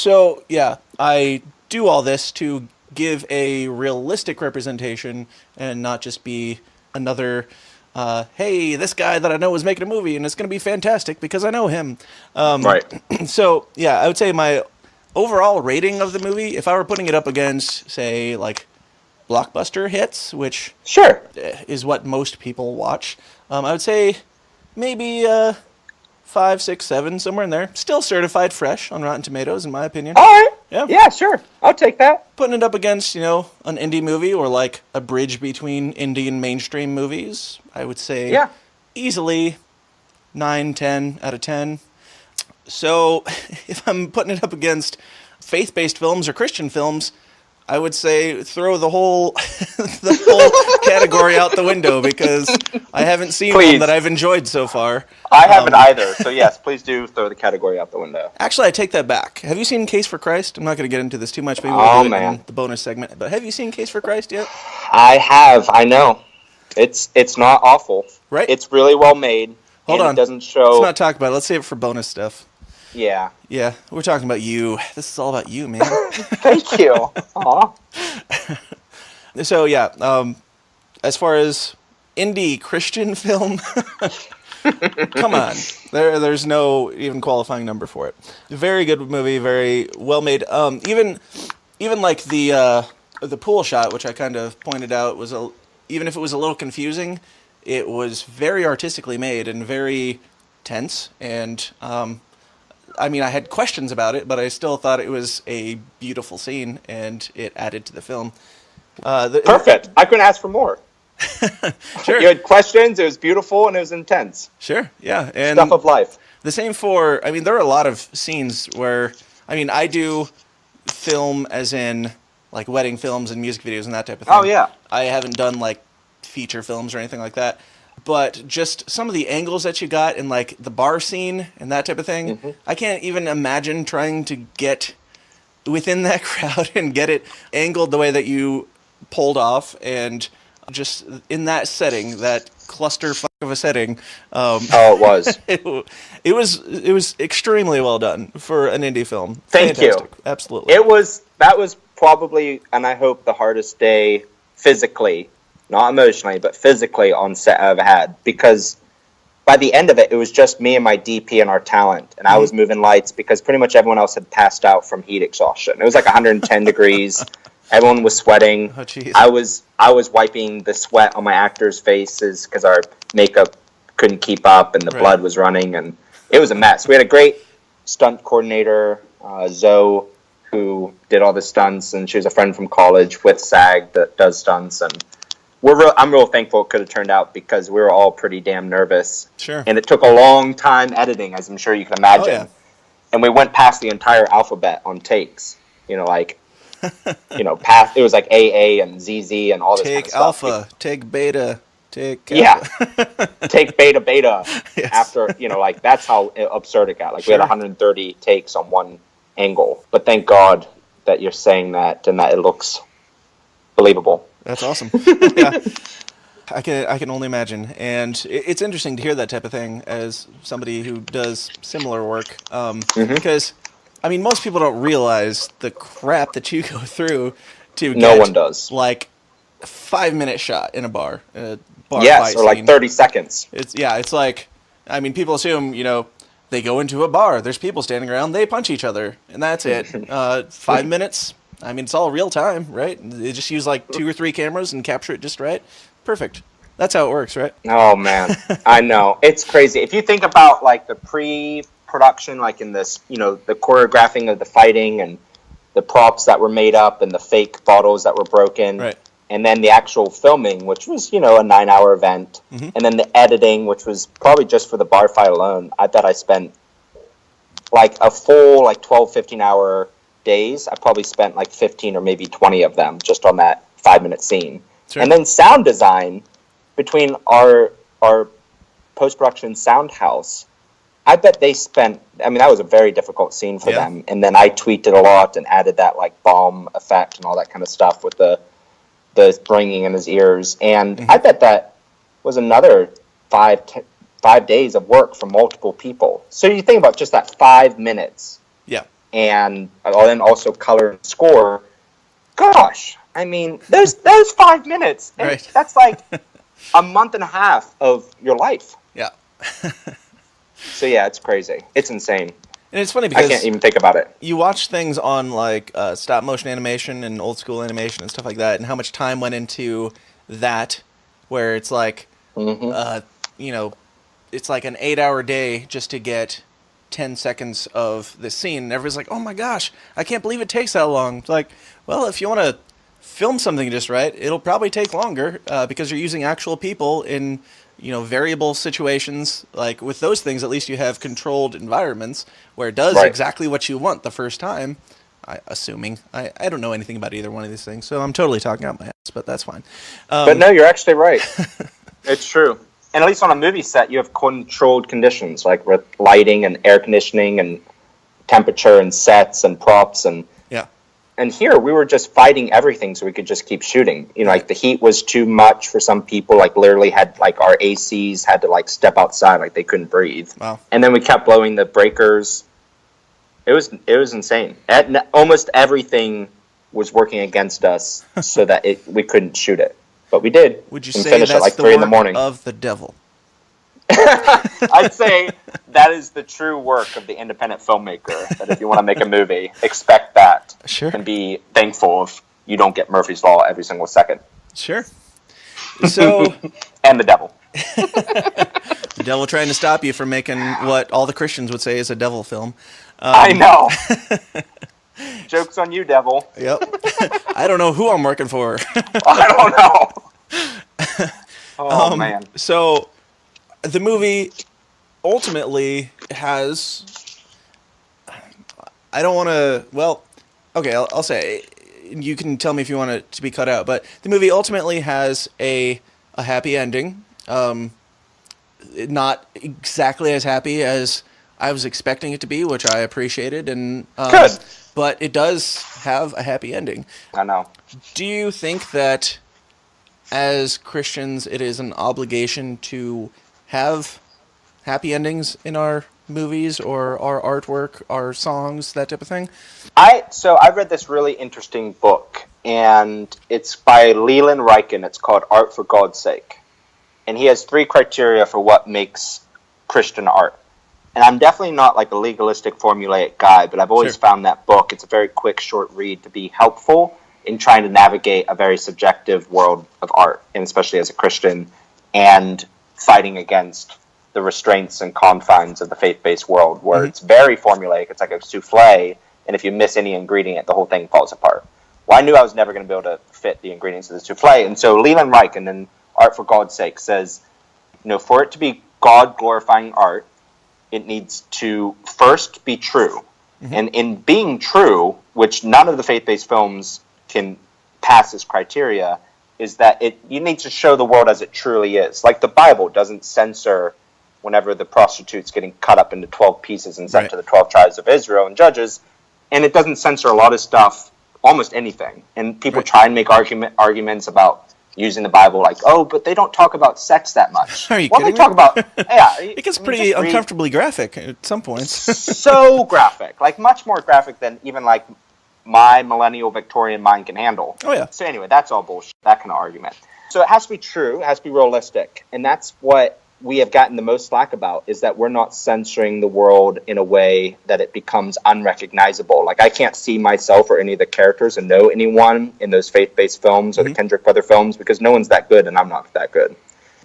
so yeah, I do all this to give a realistic representation and not just be another hey, this guy that I know is making a movie and it's going to be fantastic because I know him. Right. So yeah, I would say my overall rating of the movie, if I were putting it up against, say, like blockbuster hits, which Sure. is what most people watch, I would say maybe 5, 6, 7, somewhere in there. Still certified fresh on Rotten Tomatoes, in my opinion. All right. Yeah. Yeah, sure. I'll take that. Putting it up against, an indie movie or like a bridge between indie and mainstream movies, I would say easily 9, 10 out of 10. So if I'm putting it up against faith-based films or Christian films, I would say throw the whole the whole category out the window because I haven't seen one that I've enjoyed so far. I haven't either. So yes, please do throw the category out the window. Actually, I take that back. Have you seen Case for Christ? I'm not going to get into this too much. Maybe we'll do it in the bonus segment. But have you seen Case for Christ yet? I have. I know. It's not awful. Right. It's really well made. Hold on. It doesn't show. Let's not talk about it. Let's save it for bonus stuff. Yeah. Yeah, we're talking about you. This is all about you, man. Thank you. Aw. So yeah, as far as indie Christian film, come on, there's no even qualifying number for it. Very good movie, very well made. Even like the pool shot, which I kind of pointed out was even if it was a little confusing, it was very artistically made and very tense. And I mean, I had questions about it, but I still thought it was a beautiful scene, and it added to the film. Perfect. I couldn't ask for more. Sure. You had questions. It was beautiful and it was intense. Sure. Yeah. And stuff of life. The same for. I mean, there are a lot of scenes where. I mean, I do film as in like wedding films and music videos and that type of thing. Oh yeah. I haven't done like feature films or anything like that. But just some of the angles that you got in like the bar scene and that type of thing, I can't even imagine trying to get within that crowd and get it angled the way that you pulled off, and just in that setting, that clusterfuck of a setting. It was. It was extremely well done for an indie film. Thank Fantastic. you. Absolutely. That was probably, and I hope the hardest day physically. Not emotionally, but physically on set I've had, because by the end of it, it was just me and my DP and our talent, and I was moving lights because pretty much everyone else had passed out from heat exhaustion. It was like 110 degrees. Everyone was sweating. Oh, jeez. I was wiping the sweat on my actors' faces because our makeup couldn't keep up and the blood was running, and it was a mess. We had a great stunt coordinator, Zoe, who did all the stunts, and she was a friend from college with SAG that does stunts, and I'm real thankful it could have turned out because we were all pretty damn nervous. Sure. And it took a long time editing, as I'm sure you can imagine. Oh, yeah. And we went past the entire alphabet on takes. You know, like, past, it was like AA and ZZ and all this kind of stuff. Take alpha, take beta, take... Yeah. Take beta. Yes. After, like, that's how absurd it got. Like, we had 130 takes on one angle. But thank God that you're saying that and that it looks believable. That's awesome. Yeah, I can only imagine, and it's interesting to hear that type of thing as somebody who does similar work. Because, I mean, most people don't realize the crap that you go through to get. No one does. Like 5-minute shot in a bar. Yes, or like 30 seconds. It's like, I mean, people assume they go into a bar, there's people standing around, they punch each other, and that's it. 5 minutes. I mean, it's all real time, right? They just use like 2 or 3 cameras and capture it just right. Perfect. That's how it works, right? Oh, man. I know. It's crazy. If you think about like the pre-production, like in this, the choreographing of the fighting and the props that were made up and the fake bottles that were broken. Right. And then the actual filming, which was, a 9-hour event. And then the editing, which was probably just for the bar fight alone. I bet I spent like a full 12, 15-hour days. I probably spent like 15 or maybe 20 of them just on that 5-minute scene. Sure. And then sound design between our post-production sound house, I bet they spent, that was a very difficult scene for them. And then I tweaked it a lot and added that like bomb effect and all that kind of stuff with the ringing in his ears. And I bet that was another 5 days of work for multiple people. So you think about just that 5 minutes. Yeah. And then also color and score. Gosh, there's 5 minutes. And right. That's like a month and a half of your life. Yeah. So yeah, it's crazy. It's insane. And it's funny because I can't even think about it. You watch things on like stop motion animation and old school animation and stuff like that, and how much time went into that, where it's like, it's like an 8-hour day just to get 10 seconds of this scene, and everybody's like, oh my gosh, I can't believe it takes that long. It's like, well, if you want to film something just right, it'll probably take longer because you're using actual people in variable situations. Like with those things, at least you have controlled environments where it does exactly what you want the first time. assuming. I don't know anything about either one of these things, so I'm totally talking out my ass, but that's fine. But no, you're actually right. It's true. And at least on a movie set, you have controlled conditions, like with lighting and air conditioning and temperature and sets and props. Yeah. And here, we were just fighting everything so we could just keep shooting. You know, like the heat was too much for some people, like literally had, like our ACs had to like step outside, like they couldn't breathe. Wow. And then we kept blowing the breakers. It was insane. Almost everything was working against us so that we couldn't shoot it. But we did. Would you and say finish that's at like the 3 in work the morning. of the devil? I'd say that is the true work of the independent filmmaker. That if you want to make a movie, expect that. Sure. And be thankful if you don't get Murphy's Law every single second. Sure. So. And the devil. The devil trying to stop you from making what all the Christians would say is a devil film. I know. Joke's on you, devil. Yep. I don't know who I'm working for. I don't know. Oh, man. So, the movie ultimately has... I don't want to... Well, okay, I'll say... You can tell me if you want it to be cut out, but the movie ultimately has a happy ending. Not exactly as happy as I was expecting it to be, which I appreciated, and good. But it does have a happy ending. I know. Do you think that as Christians it is an obligation to have happy endings in our movies or our artwork, our songs, that type of thing? I read this really interesting book, and it's by Leland Ryken. It's called Art for God's Sake. And he has 3 criteria for what makes Christian art. And I'm definitely not like a legalistic, formulaic guy, but I've always found that book, it's a very quick, short read, to be helpful in trying to navigate a very subjective world of art, and especially as a Christian, and fighting against the restraints and confines of the faith-based world, where it's very formulaic. It's like a souffle, and if you miss any ingredient, the whole thing falls apart. Well, I knew I was never going to be able to fit the ingredients of the souffle, and so Leland Ryken in Art for God's Sake says, for it to be God-glorifying art, it needs to first be true. And in being true, which none of the faith-based films can pass this criteria, is that you need to show the world as it truly is. Like the Bible doesn't censor whenever the prostitute's getting cut up into 12 pieces and sent to the 12 tribes of Israel and Judges, and it doesn't censor a lot of stuff, almost anything. And people try and make arguments about using the Bible, like, oh, but they don't talk about sex that much. Are you kidding me? They talk about, it gets pretty uncomfortably graphic at some points. So graphic, like much more graphic than even like my millennial Victorian mind can handle. Oh yeah. So anyway, that's all bullshit, that kind of argument. So it has to be true, it has to be realistic, and that's what we have gotten the most slack about, is that we're not censoring the world in a way that it becomes unrecognizable. Like, I can't see myself or any of the characters and know anyone in those faith-based films or the Kendrick Brother films, because no one's that good and I'm not that good.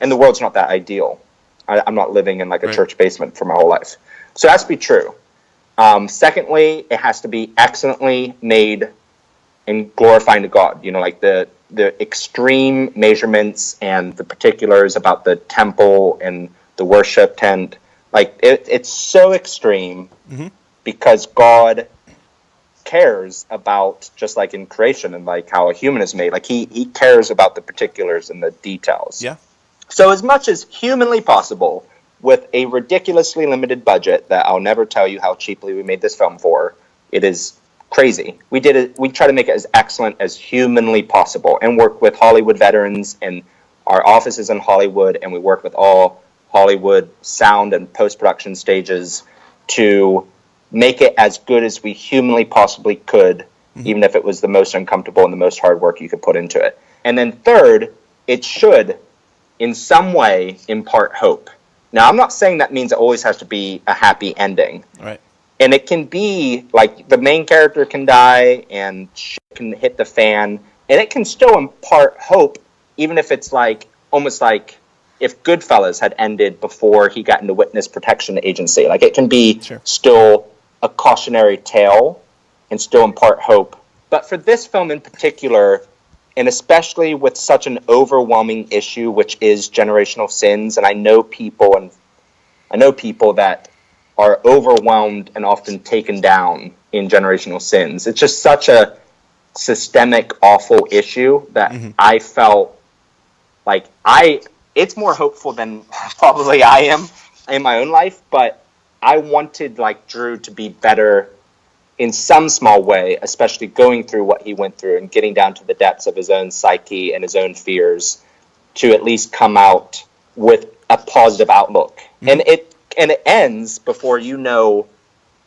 And the world's not that ideal. I'm not living in like a church basement for my whole life. So it has to be true. Secondly, it has to be excellently made and glorifying to God. Like the extreme measurements and the particulars about the temple and the worship tent, like it's so extreme because God cares about, just like in creation and like how a human is made, like he cares about the particulars and the details. Yeah. So as much as humanly possible, with a ridiculously limited budget that I'll never tell you how cheaply we made this film for, it is crazy. We try to make it as excellent as humanly possible, and work with Hollywood veterans, and our office is in Hollywood, and we work with all Hollywood sound and post-production stages to make it as good as we humanly possibly could, even if it was the most uncomfortable and the most hard work you could put into it. And then third, it should in some way impart hope. Now, I'm not saying that means it always has to be a happy ending. Right. And it can be, like, the main character can die and shit can hit the fan, and it can still impart hope, even if it's, like, almost like if Goodfellas had ended before he got into witness protection agency. Like, it can be still a cautionary tale and still impart hope. But for this film in particular, and especially with such an overwhelming issue, which is generational sins, and I know people that are overwhelmed and often taken down in generational sins. It's just such a systemic, awful issue that I felt like it's more hopeful than probably I am in my own life, but I wanted like Drew to be better in some small way, especially going through what he went through and getting down to the depths of his own psyche and his own fears to at least come out with a positive outlook. And it ends before you know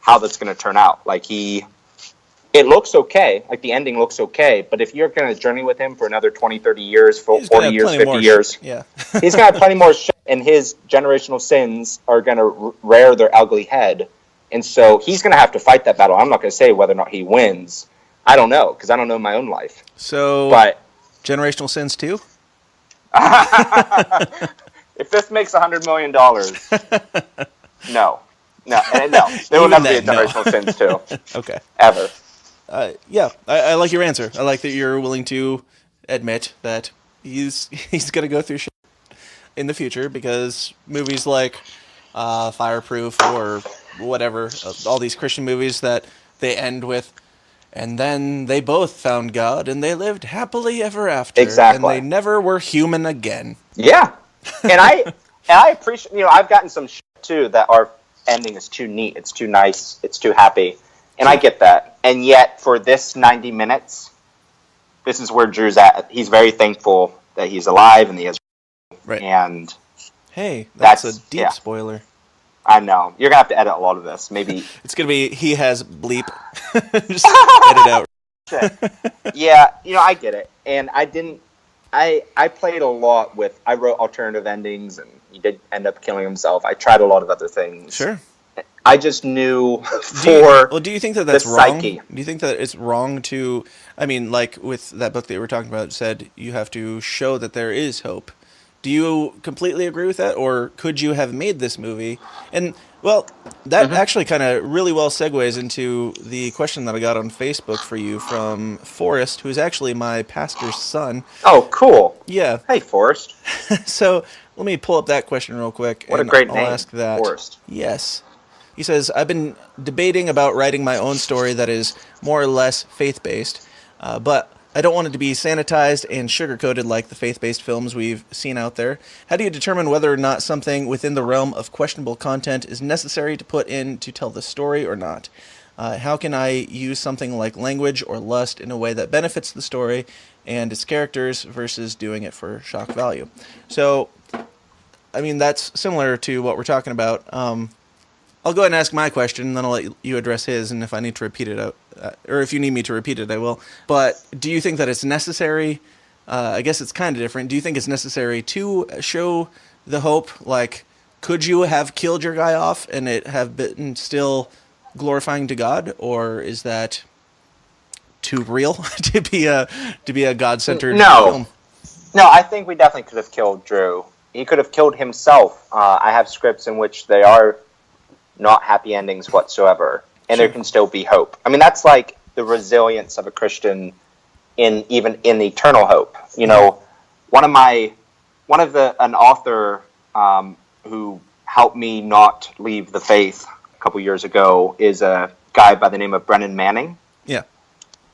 how that's going to turn out. Like it looks okay, like the ending looks okay, but if you're going to journey with him for another 20, 30 years, 40 years, 50 years, yeah. he's going to have plenty more shit, and his generational sins are going to rear their ugly head. And so he's going to have to fight that battle. I'm not going to say whether or not he wins. I don't know, because I don't know my own life. So, but generational sins too? If this makes $100 million, no. There will never be a generational sins too. Okay. Ever. Yeah, I like your answer. I like that you're willing to admit that he's going to go through shit in the future, because movies like Fireproof or whatever, all these Christian movies that they end with, and then they both found God and they lived happily ever after. Exactly. And they never were human again. Yeah. And I appreciate, I've gotten some shit too that our ending is too neat, it's too nice, it's too happy. And I get that. And yet, for this 90 minutes, this is where Drew's at. He's very thankful that he's alive and he has... Right. And... Hey, that's a deep spoiler. I know. You're going to have to edit a lot of this. Maybe... It's going to be, he has bleep. Just edit out. Yeah, I get it. And I played a lot with... I wrote alternative endings, and he did end up killing himself. I tried a lot of other things. Sure. I just knew do you think that that's wrong? Psyche. Do you think that it's wrong to... I mean, like with that book that we were talking about, it said you have to show that there is hope. Do you completely agree with that? Or could you have made this movie? And, well, that actually kind of really well segues into the question that I got on Facebook for you from Forrest, who's actually my pastor's son. Oh, cool. Yeah. Hey, Forrest. So let me pull up that question real quick. What a great name, I'll ask that. Forrest. Yes. He says, I've been debating about writing my own story that is more or less faith-based, but I don't want it to be sanitized and sugar-coated like the faith-based films we've seen out there. How do you determine whether or not something within the realm of questionable content is necessary to put in to tell the story or not? How can I use something like language or lust in a way that benefits the story and its characters versus doing it for shock value? So, I mean, that's similar to what we're talking about. I'll go ahead and ask my question, and then I'll let you address his, and if I need to repeat it, or if you need me to repeat it, I will. But do you think that it's necessary? I guess it's kind of different. Do you think it's necessary to show the hope? Like, could you have killed your guy off and it have been still glorifying to God, or is that too real to be a God-centered film? No, I think we definitely could have killed Drew. He could have killed himself. I have scripts in which they are not happy endings whatsoever, and there can still be hope. I mean, that's like the resilience of a Christian in the eternal hope. An author who helped me not leave the faith a couple years ago is a guy by the name of Brennan Manning. Yeah.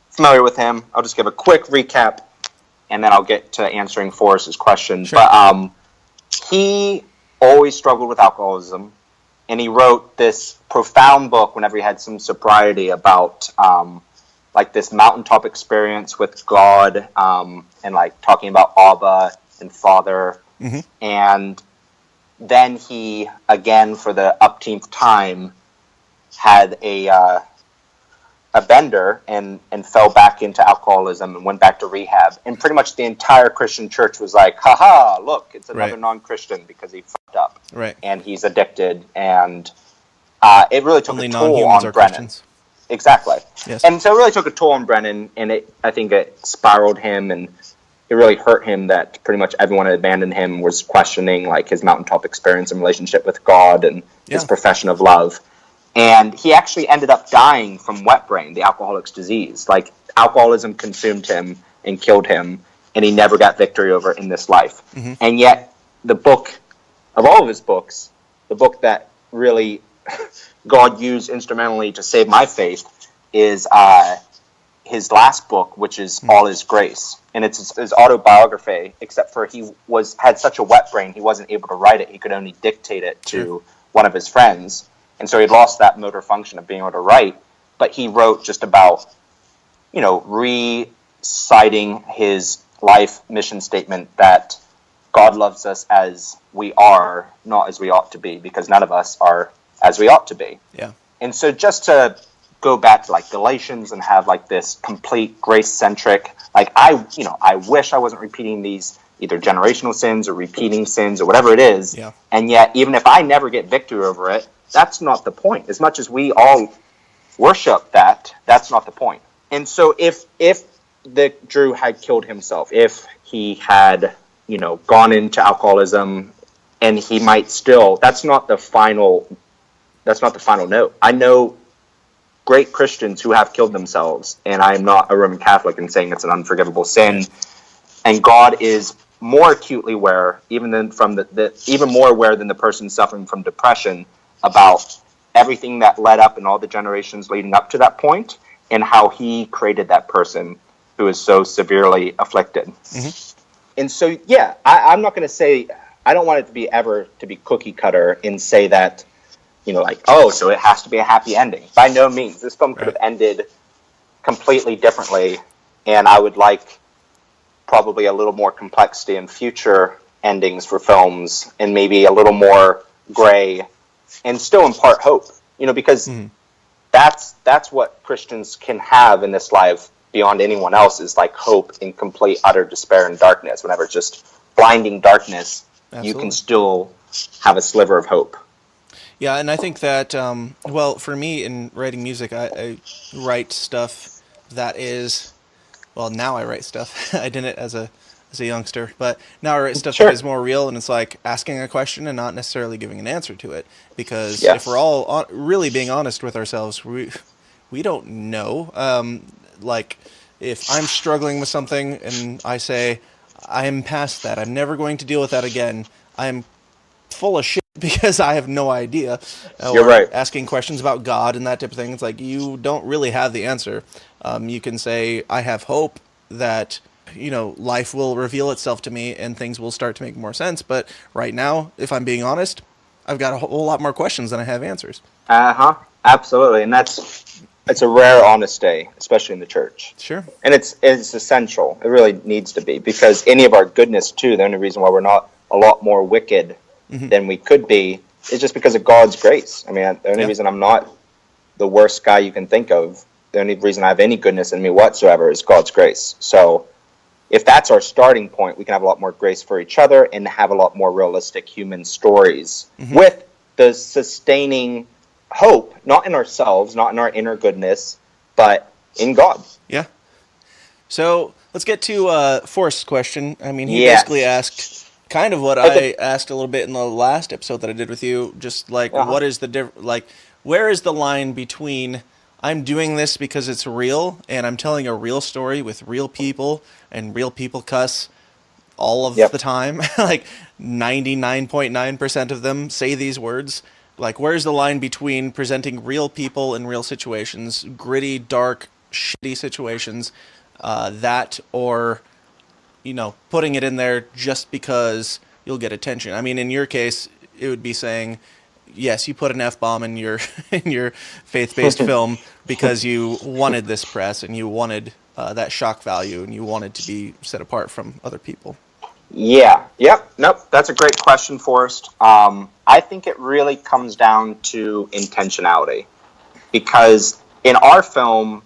Familiar with him? I'll just give a quick recap, and then I'll get to answering Forrest's question. Sure. But he always struggled with alcoholism. And he wrote this profound book whenever he had some sobriety about like this mountaintop experience with God, and like talking about Abba and Father. Mm-hmm. And then he, again for the upteenth time, had a bender and fell back into alcoholism and went back to rehab. And pretty much the entire Christian church was like, haha, look, it's another non-Christian because he fucked up. Right. And he's addicted. And it really took Only a toll on Brennan. Christians. Exactly. Yes. And so it really took a toll on Brennan, and I think it spiraled him, and it really hurt him that pretty much everyone had abandoned him, was questioning like his mountaintop experience and relationship with God and his profession of love. And he actually ended up dying from wet brain, the alcoholic's disease. Like, alcoholism consumed him and killed him, and he never got victory over it in this life. Mm-hmm. And yet, the book, of all of his books, the book that really God used instrumentally to save my faith is his last book, which is All Is Grace. And it's his autobiography, except for he had such a wet brain, he wasn't able to write it. He could only dictate it to one of his friends. And so he lost that motor function of being able to write. But he wrote just about, reciting his life mission statement that God loves us as we are, not as we ought to be, because none of us are as we ought to be. Yeah. And so just to go back to like Galatians and have like this complete grace-centric, like I wish I wasn't repeating these either generational sins or repeating sins or whatever it is. Yeah. And yet, even if I never get victory over it, that's not the point. As much as we all worship that, that's not the point. And so if Drew had killed himself, if he had, gone into alcoholism, and he might still, that's not the final note. I know great Christians who have killed themselves, and I am not a Roman Catholic in saying it's an unforgivable sin. And God is more acutely aware, even more aware than the person suffering from depression, about everything that led up and all the generations leading up to that point, and how he created that person who is so severely afflicted. Mm-hmm. And so, I'm not going to say, I don't want it to be cookie cutter and say that, so it has to be a happy ending. By no means. This film could have ended completely differently, and I would like probably a little more complexity in future endings for films, and maybe a little more gray, and still impart hope. Because that's what Christians can have in this life beyond anyone else, is like hope in complete, utter despair and darkness. Whenever it's just blinding darkness, Absolutely. You can still have a sliver of hope. Yeah, and I think that, for me in writing music, I write stuff that is, now I write stuff. I didn't as a youngster, but now I write stuff that is more real, and it's like asking a question and not necessarily giving an answer to it. Because if we're all really being honest with ourselves, we don't know. Like, if I'm struggling with something and I say, I'm past that, I'm never going to deal with that again, I'm full of shit because I have no idea. You're right. Asking questions about God and that type of thing, it's like you don't really have the answer. You can say, I have hope that, life will reveal itself to me and things will start to make more sense. But right now, if I'm being honest, I've got a whole lot more questions than I have answers. Absolutely. And it's a rare honesty, especially in the church. Sure. And it's essential. It really needs to be, because any of our goodness, too, the only reason why we're not a lot more wicked than we could be is just because of God's grace. I mean, the only reason I'm not the worst guy you can think of, the only reason I have any goodness in me whatsoever is God's grace. So if that's our starting point, we can have a lot more grace for each other and have a lot more realistic human stories with the sustaining hope, not in ourselves, not in our inner goodness, but in God. Yeah. So let's get to Forrest's question. I mean, he basically asked kind of what I asked a little bit in the last episode that I did with you, just like what is the where is the line between I'm doing this because it's real and I'm telling a real story with real people, and real people cuss all of the time, like 99.9% of them say these words. Like, where's the line between presenting real people in real situations, gritty, dark, shitty situations, or, putting it in there just because you'll get attention? I mean, in your case, it would be saying, yes, you put an F-bomb in your faith-based film because you wanted this press and you wanted that shock value and you wanted to be set apart from other people. Yeah. Yep. Nope. That's a great question, Forrest. I think it really comes down to intentionality, because in our film,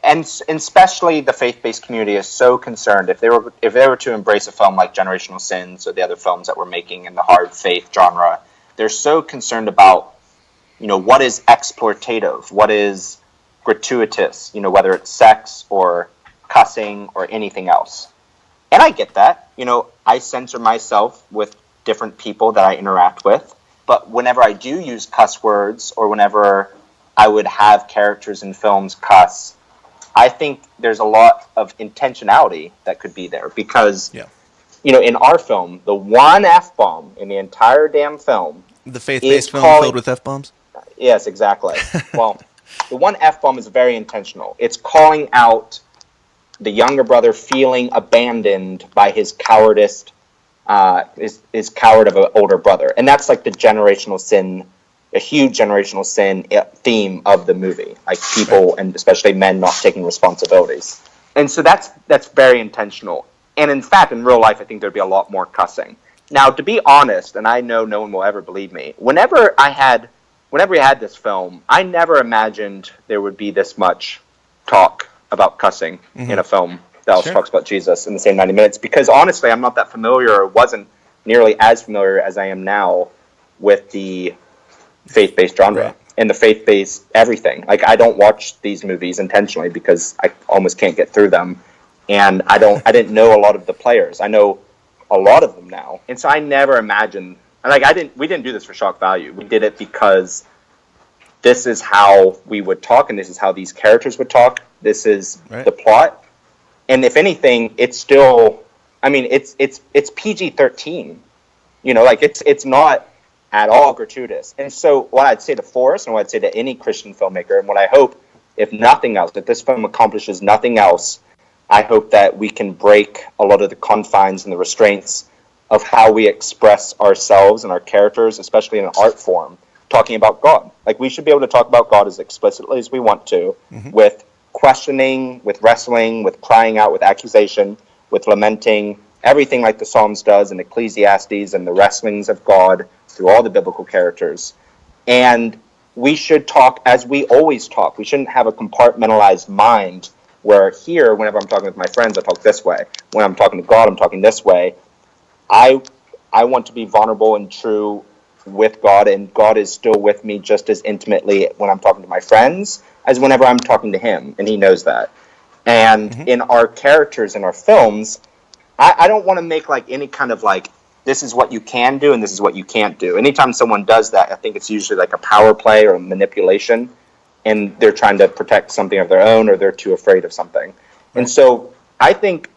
and especially the faith-based community is so concerned, if they were to embrace a film like Generational Sins or the other films that we're making in the hard faith genre, they're so concerned about, what is exploitative, what is gratuitous, whether it's sex or cussing or anything else. And I get that. I censor myself with different people that I interact with. But whenever I do use cuss words, or whenever I would have characters in films cuss, I think there's a lot of intentionality that could be there. Because, in our film, the one F-bomb in the entire damn film... The faith-based film filled with F-bombs? Yes, exactly. Well, The one F-bomb is very intentional. It's calling out the younger brother feeling abandoned by his cowardice, his coward of an older brother. And that's like the generational sin, a huge generational sin theme of the movie. Like people, and especially men, not taking responsibilities. And so that's very intentional. And in fact, in real life, I think there'd be a lot more cussing. Now, to be honest, and I know no one will ever believe me, whenever we had this film, I never imagined there would be this much talk about cussing in a film that also talks about Jesus in the same 90 minutes, because honestly, I'm not that familiar, or wasn't nearly as familiar as I am now with the faith-based genre and the faith-based everything. Like, I don't watch these movies intentionally because I almost can't get through them, and I didn't know a lot of the players. I know a lot of them now, and so I never imagined, like, we didn't do this for shock value. We did it because this is how we would talk, and this is how these characters would talk. This is the plot, and if anything, it's still, I mean, it's PG-13. You know, like it's not at all gratuitous. And so, what I'd say to Forrest, and what I'd say to any Christian filmmaker, and what I hope, if nothing else, if this film accomplishes nothing else, I hope that we can break a lot of the confines and the restraints of how we express ourselves and our characters, especially in an art form, talking about God. Like, we should be able to talk about God as explicitly as we want to, with questioning, with wrestling, with crying out, with accusation, with lamenting, everything like the Psalms does, and Ecclesiastes, and the wrestlings of God through all the biblical characters. And we should talk as we always talk. We shouldn't have a compartmentalized mind where here, whenever I'm talking with my friends, I talk this way. When I'm talking to God, I'm talking this way. I want to be vulnerable and true with God, and God is still with me just as intimately when I'm talking to my friends as whenever I'm talking to him, and he knows that. And in our characters in our films, I don't want to make like any kind of like, this is what you can do and this is what you can't do. Anytime someone does that, I think it's usually like a power play or a manipulation, and they're trying to protect something of their own, or they're too afraid of something. And so I think,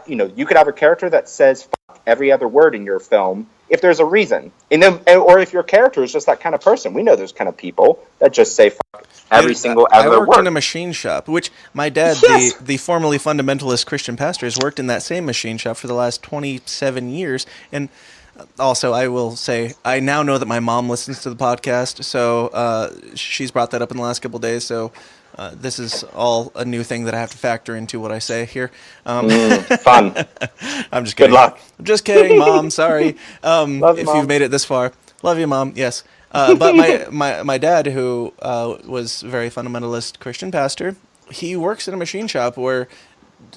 you could have a character that says fuck every other word in your film if there's a reason. And then, or if your character is just that kind of person. We know those kind of people that just say fuck every single other word. I worked in a machine shop, which my dad, the formerly fundamentalist Christian pastor, has worked in that same machine shop for the last 27 years. And also, I will say, I now know that my mom listens to the podcast, so she's brought that up in the last couple of days, so this is all a new thing that I have to factor into what I say here. Fun. I'm just kidding. Good luck. I'm just kidding, Mom. Sorry. Love you, if Mom. you've made it this far. Love you, Mom. Yes. But my dad, who was a very fundamentalist Christian pastor, he works in a machine shop where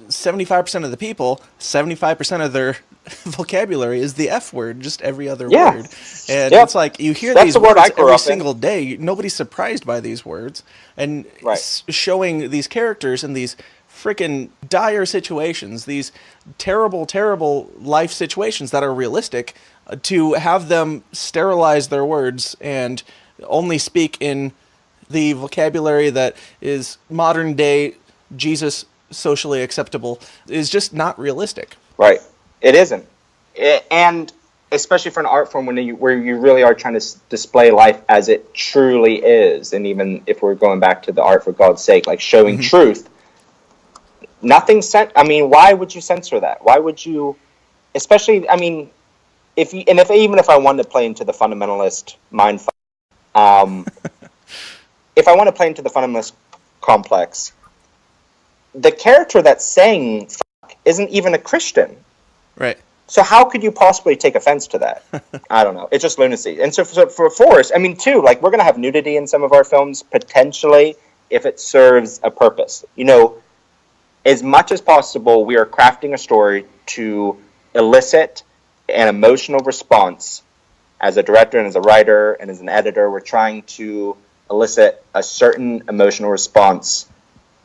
75% of the people, 75% of their vocabulary is the F word, just every other word. And it's like, you hear these words every single day. Nobody's surprised by these words. And showing these characters in these freaking dire situations, these terrible, terrible life situations that are realistic, to have them sterilize their words and only speak in the vocabulary that is modern day Jesus socially acceptable is just not realistic. Right. It isn't. And especially for an art form where you really are trying to display life as it truly is. And even if we're going back to the art for God's sake, like showing truth, why would you censor that? Why would you, especially, I mean, even if I wanted to play into the fundamentalist mind, if I want to play into the fundamentalist complex, the character that's saying fuck isn't even a Christian. Right. So how could you possibly take offense to that? I don't know. It's just lunacy. And so for Forrest, I mean, too, like, we're going to have nudity in some of our films, potentially, if it serves a purpose. As much as possible, we are crafting a story to elicit an emotional response. As a director and as a writer and as an editor, we're trying to elicit a certain emotional response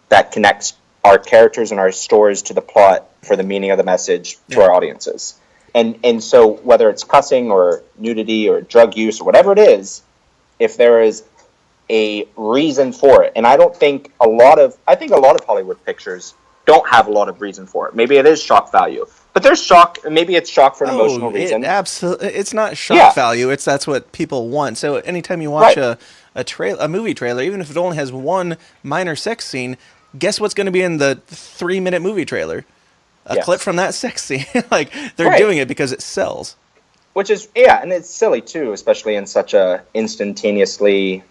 that connects our characters and our stories to the plot for the meaning of the message to our audiences. And so whether it's cussing or nudity or drug use or whatever it is, if there is a reason for it, and I think a lot of Hollywood pictures don't have a lot of reason for it. Maybe it is shock value, But there's shock. Maybe it's shock for an emotional reason. It's not shock value. That's what people want. So anytime you watch a movie trailer, even if it only has one minor sex scene, guess what's going to be in the 3-minute movie trailer? A clip from that sex scene. Like, they're doing it because it sells. Which is, and it's silly too, especially in such a instantaneously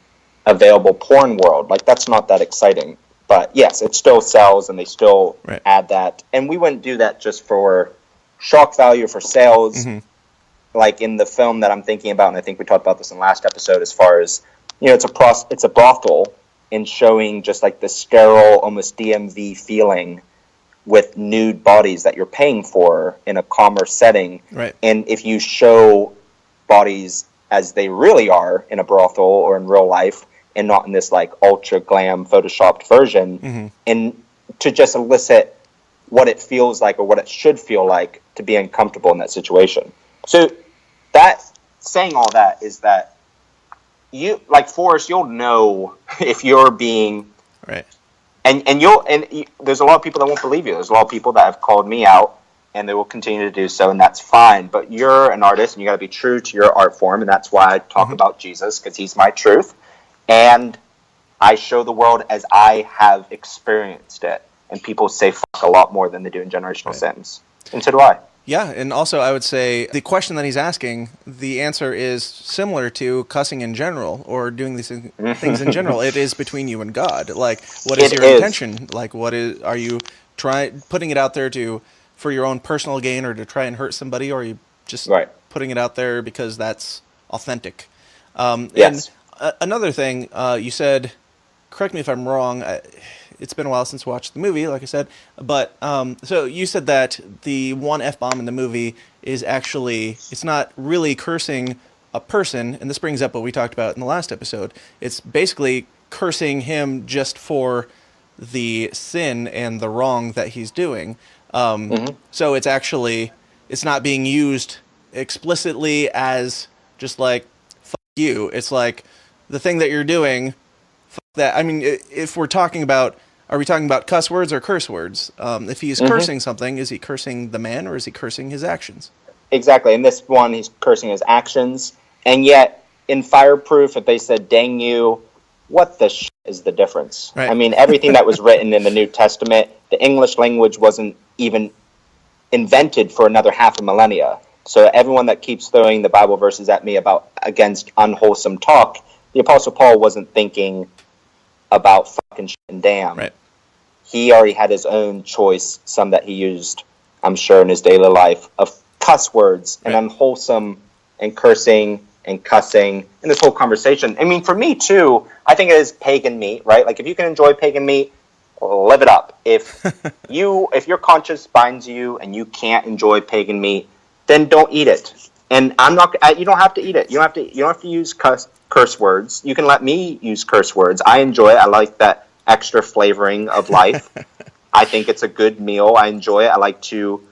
available porn world. Like, that's not that exciting. But yes, it still sells, and they still add that. And we wouldn't do that just for shock value, for sales. Mm-hmm. Like in the film that I'm thinking about, and I think we talked about this in the last episode, as far as, it's a brothel, and showing just like the sterile, almost DMV feeling with nude bodies that you're paying for in a commerce setting. Right. And if you show bodies as they really are in a brothel or in real life, and not in this like ultra glam photoshopped version, and to just elicit what it feels like or what it should feel like to be uncomfortable in that situation. So that, saying all that, is that you, like Forrest, you'll know if you're being right. And there's a lot of people that won't believe you. There's a lot of people that have called me out, and they will continue to do so, and that's fine. But you're an artist, and you got to be true to your art form, and that's why I talk about Jesus, because he's my truth, and I show the world as I have experienced it. And people say fuck a lot more than they do in Generational Sins, and so do I. Yeah, and also I would say the question that he's asking, the answer is similar to cussing in general or doing these things in general. It is between you and God. Like, what is your intention? Like, are you putting it out there for your own personal gain or to try and hurt somebody, or are you just putting it out there because that's authentic? Yes. And another thing, you said, correct me if I'm wrong, it's been a while since I watched the movie, like I said, but so you said that the one F-bomb in the movie is actually, it's not really cursing a person, and this brings up what we talked about in the last episode. It's basically cursing him just for the sin and the wrong that he's doing. So it's not being used explicitly as just like, fuck you. It's like, the thing that you're doing, fuck that. I mean, if we're talking about, are we talking about cuss words or curse words? If he's cursing something, is he cursing the man or is he cursing his actions? Exactly. In this one, he's cursing his actions. And yet, in Fireproof, if they said, dang you, what the shit is the difference? Right. I mean, everything that was written in the New Testament, the English language wasn't even invented for another half a millennia. So everyone that keeps throwing the Bible verses at me against unwholesome talk, the Apostle Paul wasn't thinking about fucking shit and damn. Right. He already had his own choice, some that he used, I'm sure, in his daily life, of cuss words and unwholesome and cursing and cussing and this whole conversation. I mean, for me, too, I think it is pagan meat, right? Like, if you can enjoy pagan meat, live it up. If your conscience binds you and you can't enjoy pagan meat, then don't eat it. And you don't have to eat it. You don't have to use curse words. You can let me use curse words. I enjoy it. I like that extra flavoring of life. I think it's a good meal. I enjoy it. I like to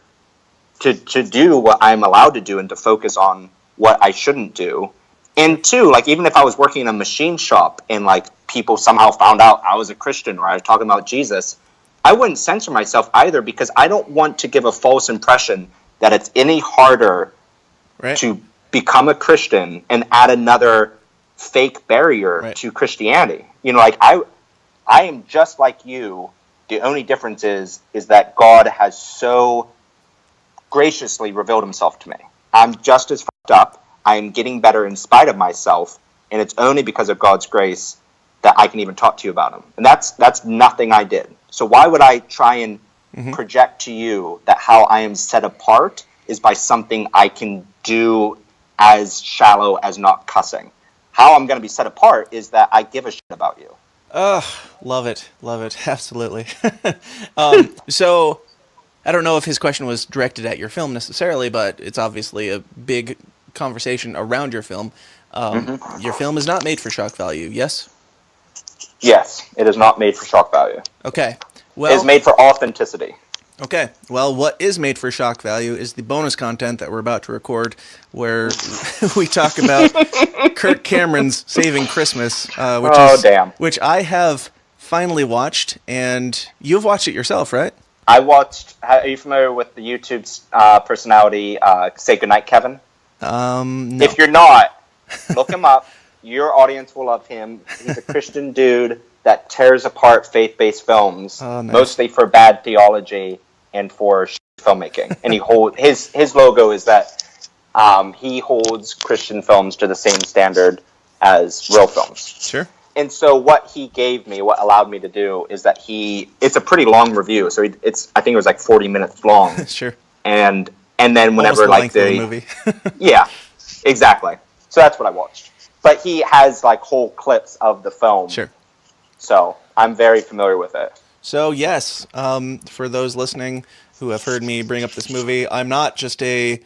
do what I'm allowed to do and to focus on what I shouldn't do. And two, like, even if I was working in a machine shop and like people somehow found out I was a Christian or I was talking about Jesus, I wouldn't censor myself either, because I don't want to give a false impression that it's any harder to become a Christian and add another fake barrier to Christianity. You know, like, I am just like you. The only difference is that God has so graciously revealed himself to me. I'm just as fucked up. I am getting better in spite of myself, and it's only because of God's grace that I can even talk to you about him. And that's nothing I did. So why would I try and project to you that how I am set apart is by something I can do as shallow as not cussing? How I'm going to be set apart is that I give a shit about you. Love it. Absolutely. So I don't know if his question was directed at your film necessarily, but it's obviously a big conversation around your film. Your film is not made for shock value, yes? Yes, it is not made for shock value. Okay. Well, it's made for authenticity. Okay. Well, what is made for shock value is the bonus content that we're about to record, where we talk about Kirk Cameron's Saving Christmas, which I have finally watched, and you've watched it yourself, right? I watched. Are you familiar with the YouTube's personality? Say Goodnight, Kevin. No. If you're not, look him up. Your audience will love him. He's a Christian dude that tears apart faith-based films, mostly for bad theology and for filmmaking. And his logo is that he holds Christian films to the same standard as real films. Sure. And so what he gave me, what allowed me to do, is that it's a pretty long review. So I think it was like 40 minutes long. Sure. And then whenever almost the movie. Yeah, exactly. So that's what I watched. But he has like whole clips of the film. Sure. So I'm very familiar with it. So yes, for those listening who have heard me bring up this movie, I'm not just a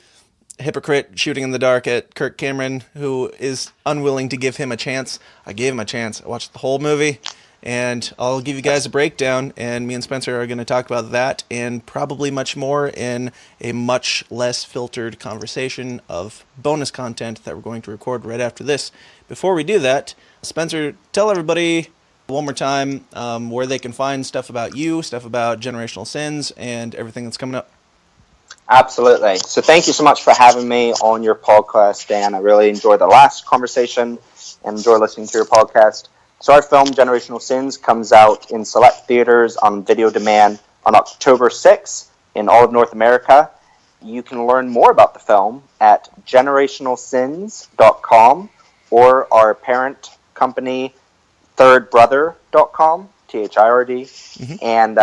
hypocrite shooting in the dark at Kirk Cameron, who is unwilling to give him a chance. I gave him a chance. I watched the whole movie, and I'll give you guys a breakdown, and me and Spencer are going to talk about that and probably much more in a much less filtered conversation of bonus content that we're going to record right after this. Before we do that, Spencer, tell everybody one more time where they can find stuff about you, stuff about Generational Sins, and everything that's coming up. Absolutely. So thank you so much for having me on your podcast, Dan. I really enjoyed the last conversation and enjoy listening to your podcast. So our film, Generational Sins, comes out in select theaters on video demand on October 6th in all of North America. You can learn more about the film at generationalsins.com or our parent company, thirdbrother.com, THIRD. Mm-hmm. And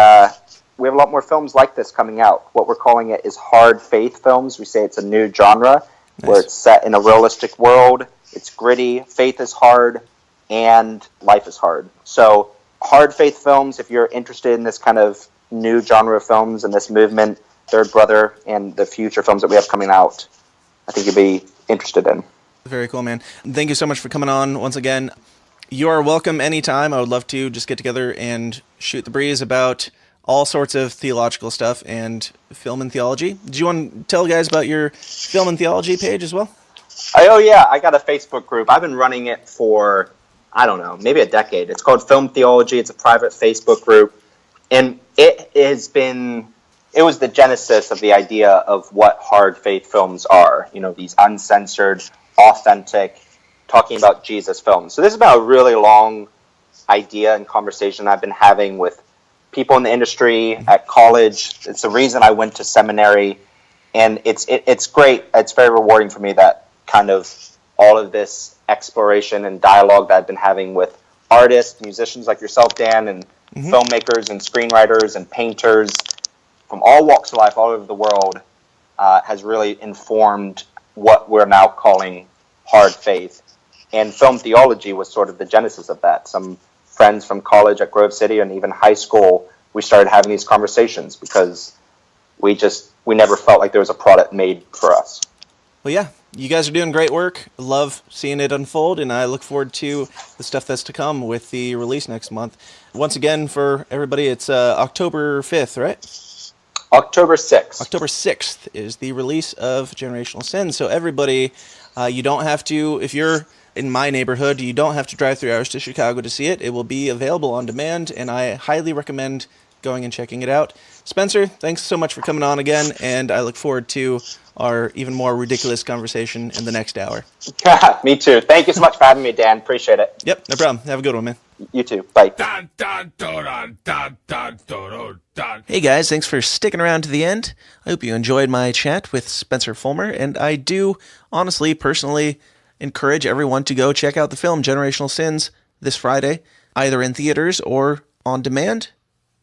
we have a lot more films like this coming out. What we're calling it is hard faith films. We say it's a new genre where it's set in a realistic world. It's gritty, faith is hard, and life is hard. So hard faith films, if you're interested in this kind of new genre of films and this movement, Third Brother, and the future films that we have coming out, I think you'll be interested in. Very cool, man. Thank you so much for coming on once again. You are welcome anytime. I would love to just get together and shoot the breeze about all sorts of theological stuff and film and theology. Do you want to tell guys about your film and theology page as well? Oh, yeah. I got a Facebook group. I've been running it for, I don't know, maybe a decade. It's called Film Theology. It's a private Facebook group. And it was the genesis of the idea of what hard faith films are. You know, these uncensored, authentic, talking about Jesus films. So this has been a really long idea and conversation I've been having with people in the industry, at college. It's the reason I went to seminary, and it's great. It's very rewarding for me that kind of all of this exploration and dialogue that I've been having with artists, musicians like yourself, Dan, and filmmakers and screenwriters and painters from all walks of life all over the world has really informed what we're now calling hard faith. And film theology was sort of the genesis of that. Some friends from college at Grove City and even high school, we started having these conversations because we never felt like there was a product made for us. Well, yeah, you guys are doing great work. Love seeing it unfold, and I look forward to the stuff that's to come with the release next month. Once again, for everybody, it's October 5th, right? October 6th. October 6th is the release of Generational Sin. So everybody, you don't have to, if you're in my neighborhood, you don't have to drive 3 hours to Chicago to see it. It will be available on demand, and I highly recommend going and checking it out. Spencer, thanks so much for coming on again, and I look forward to our even more ridiculous conversation in the next hour. Me too. Thank you so much for having me, Dan. Appreciate it. Yep, no problem. Have a good one, man. You too. Bye. Hey guys, thanks for sticking around to the end. I hope you enjoyed my chat with Spencer Folmar, and I do honestly, personally encourage everyone to go check out the film Generational Sins this Friday, either in theaters or on demand.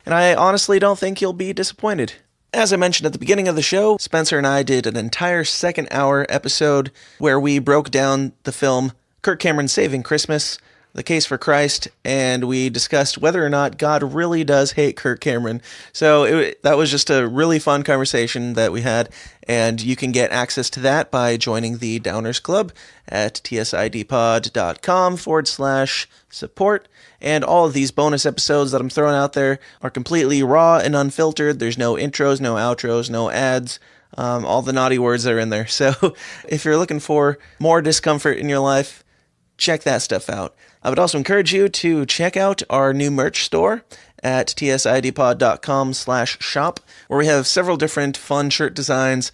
And I honestly don't think you'll be disappointed. As I mentioned at the beginning of the show, Spencer and I did an entire second-hour episode where we broke down the film Kirk Cameron's Saving Christmas, The Case for Christ, and we discussed whether or not God really does hate Kirk Cameron. So that was just a really fun conversation that we had, and you can get access to that by joining the Downers Club at tsidpod.com/support. And all of these bonus episodes that I'm throwing out there are completely raw and unfiltered. There's no intros, no outros, no ads. All the naughty words are in there. So if you're looking for more discomfort in your life, check that stuff out. I would also encourage you to check out our new merch store at tsidpod.com/shop, where we have several different fun shirt designs,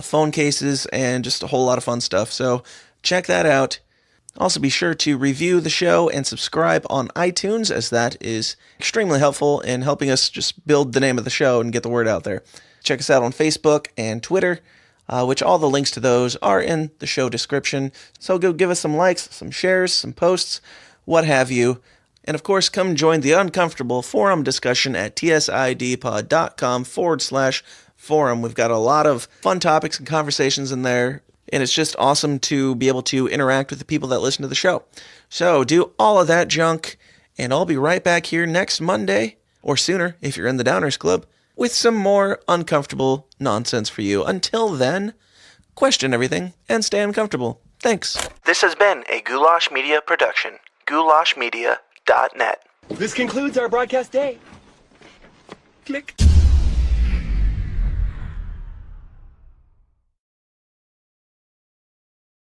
phone cases, and just a whole lot of fun stuff. So check that out. Also, be sure to review the show and subscribe on iTunes, as that is extremely helpful in helping us just build the name of the show and get the word out there. Check us out on Facebook and Twitter, which all the links to those are in the show description. So go give us some likes, some shares, some posts, what have you. And of course, come join the uncomfortable forum discussion at tsidpod.com/forum. We've got a lot of fun topics and conversations in there. And it's just awesome to be able to interact with the people that listen to the show. So do all of that junk, and I'll be right back here next Monday, or sooner if you're in the Downers Club, with some more uncomfortable nonsense for you. Until then, question everything and stay uncomfortable. Thanks. This has been a Goulash Media production. goulashmedia.net. This concludes our broadcast day. Click.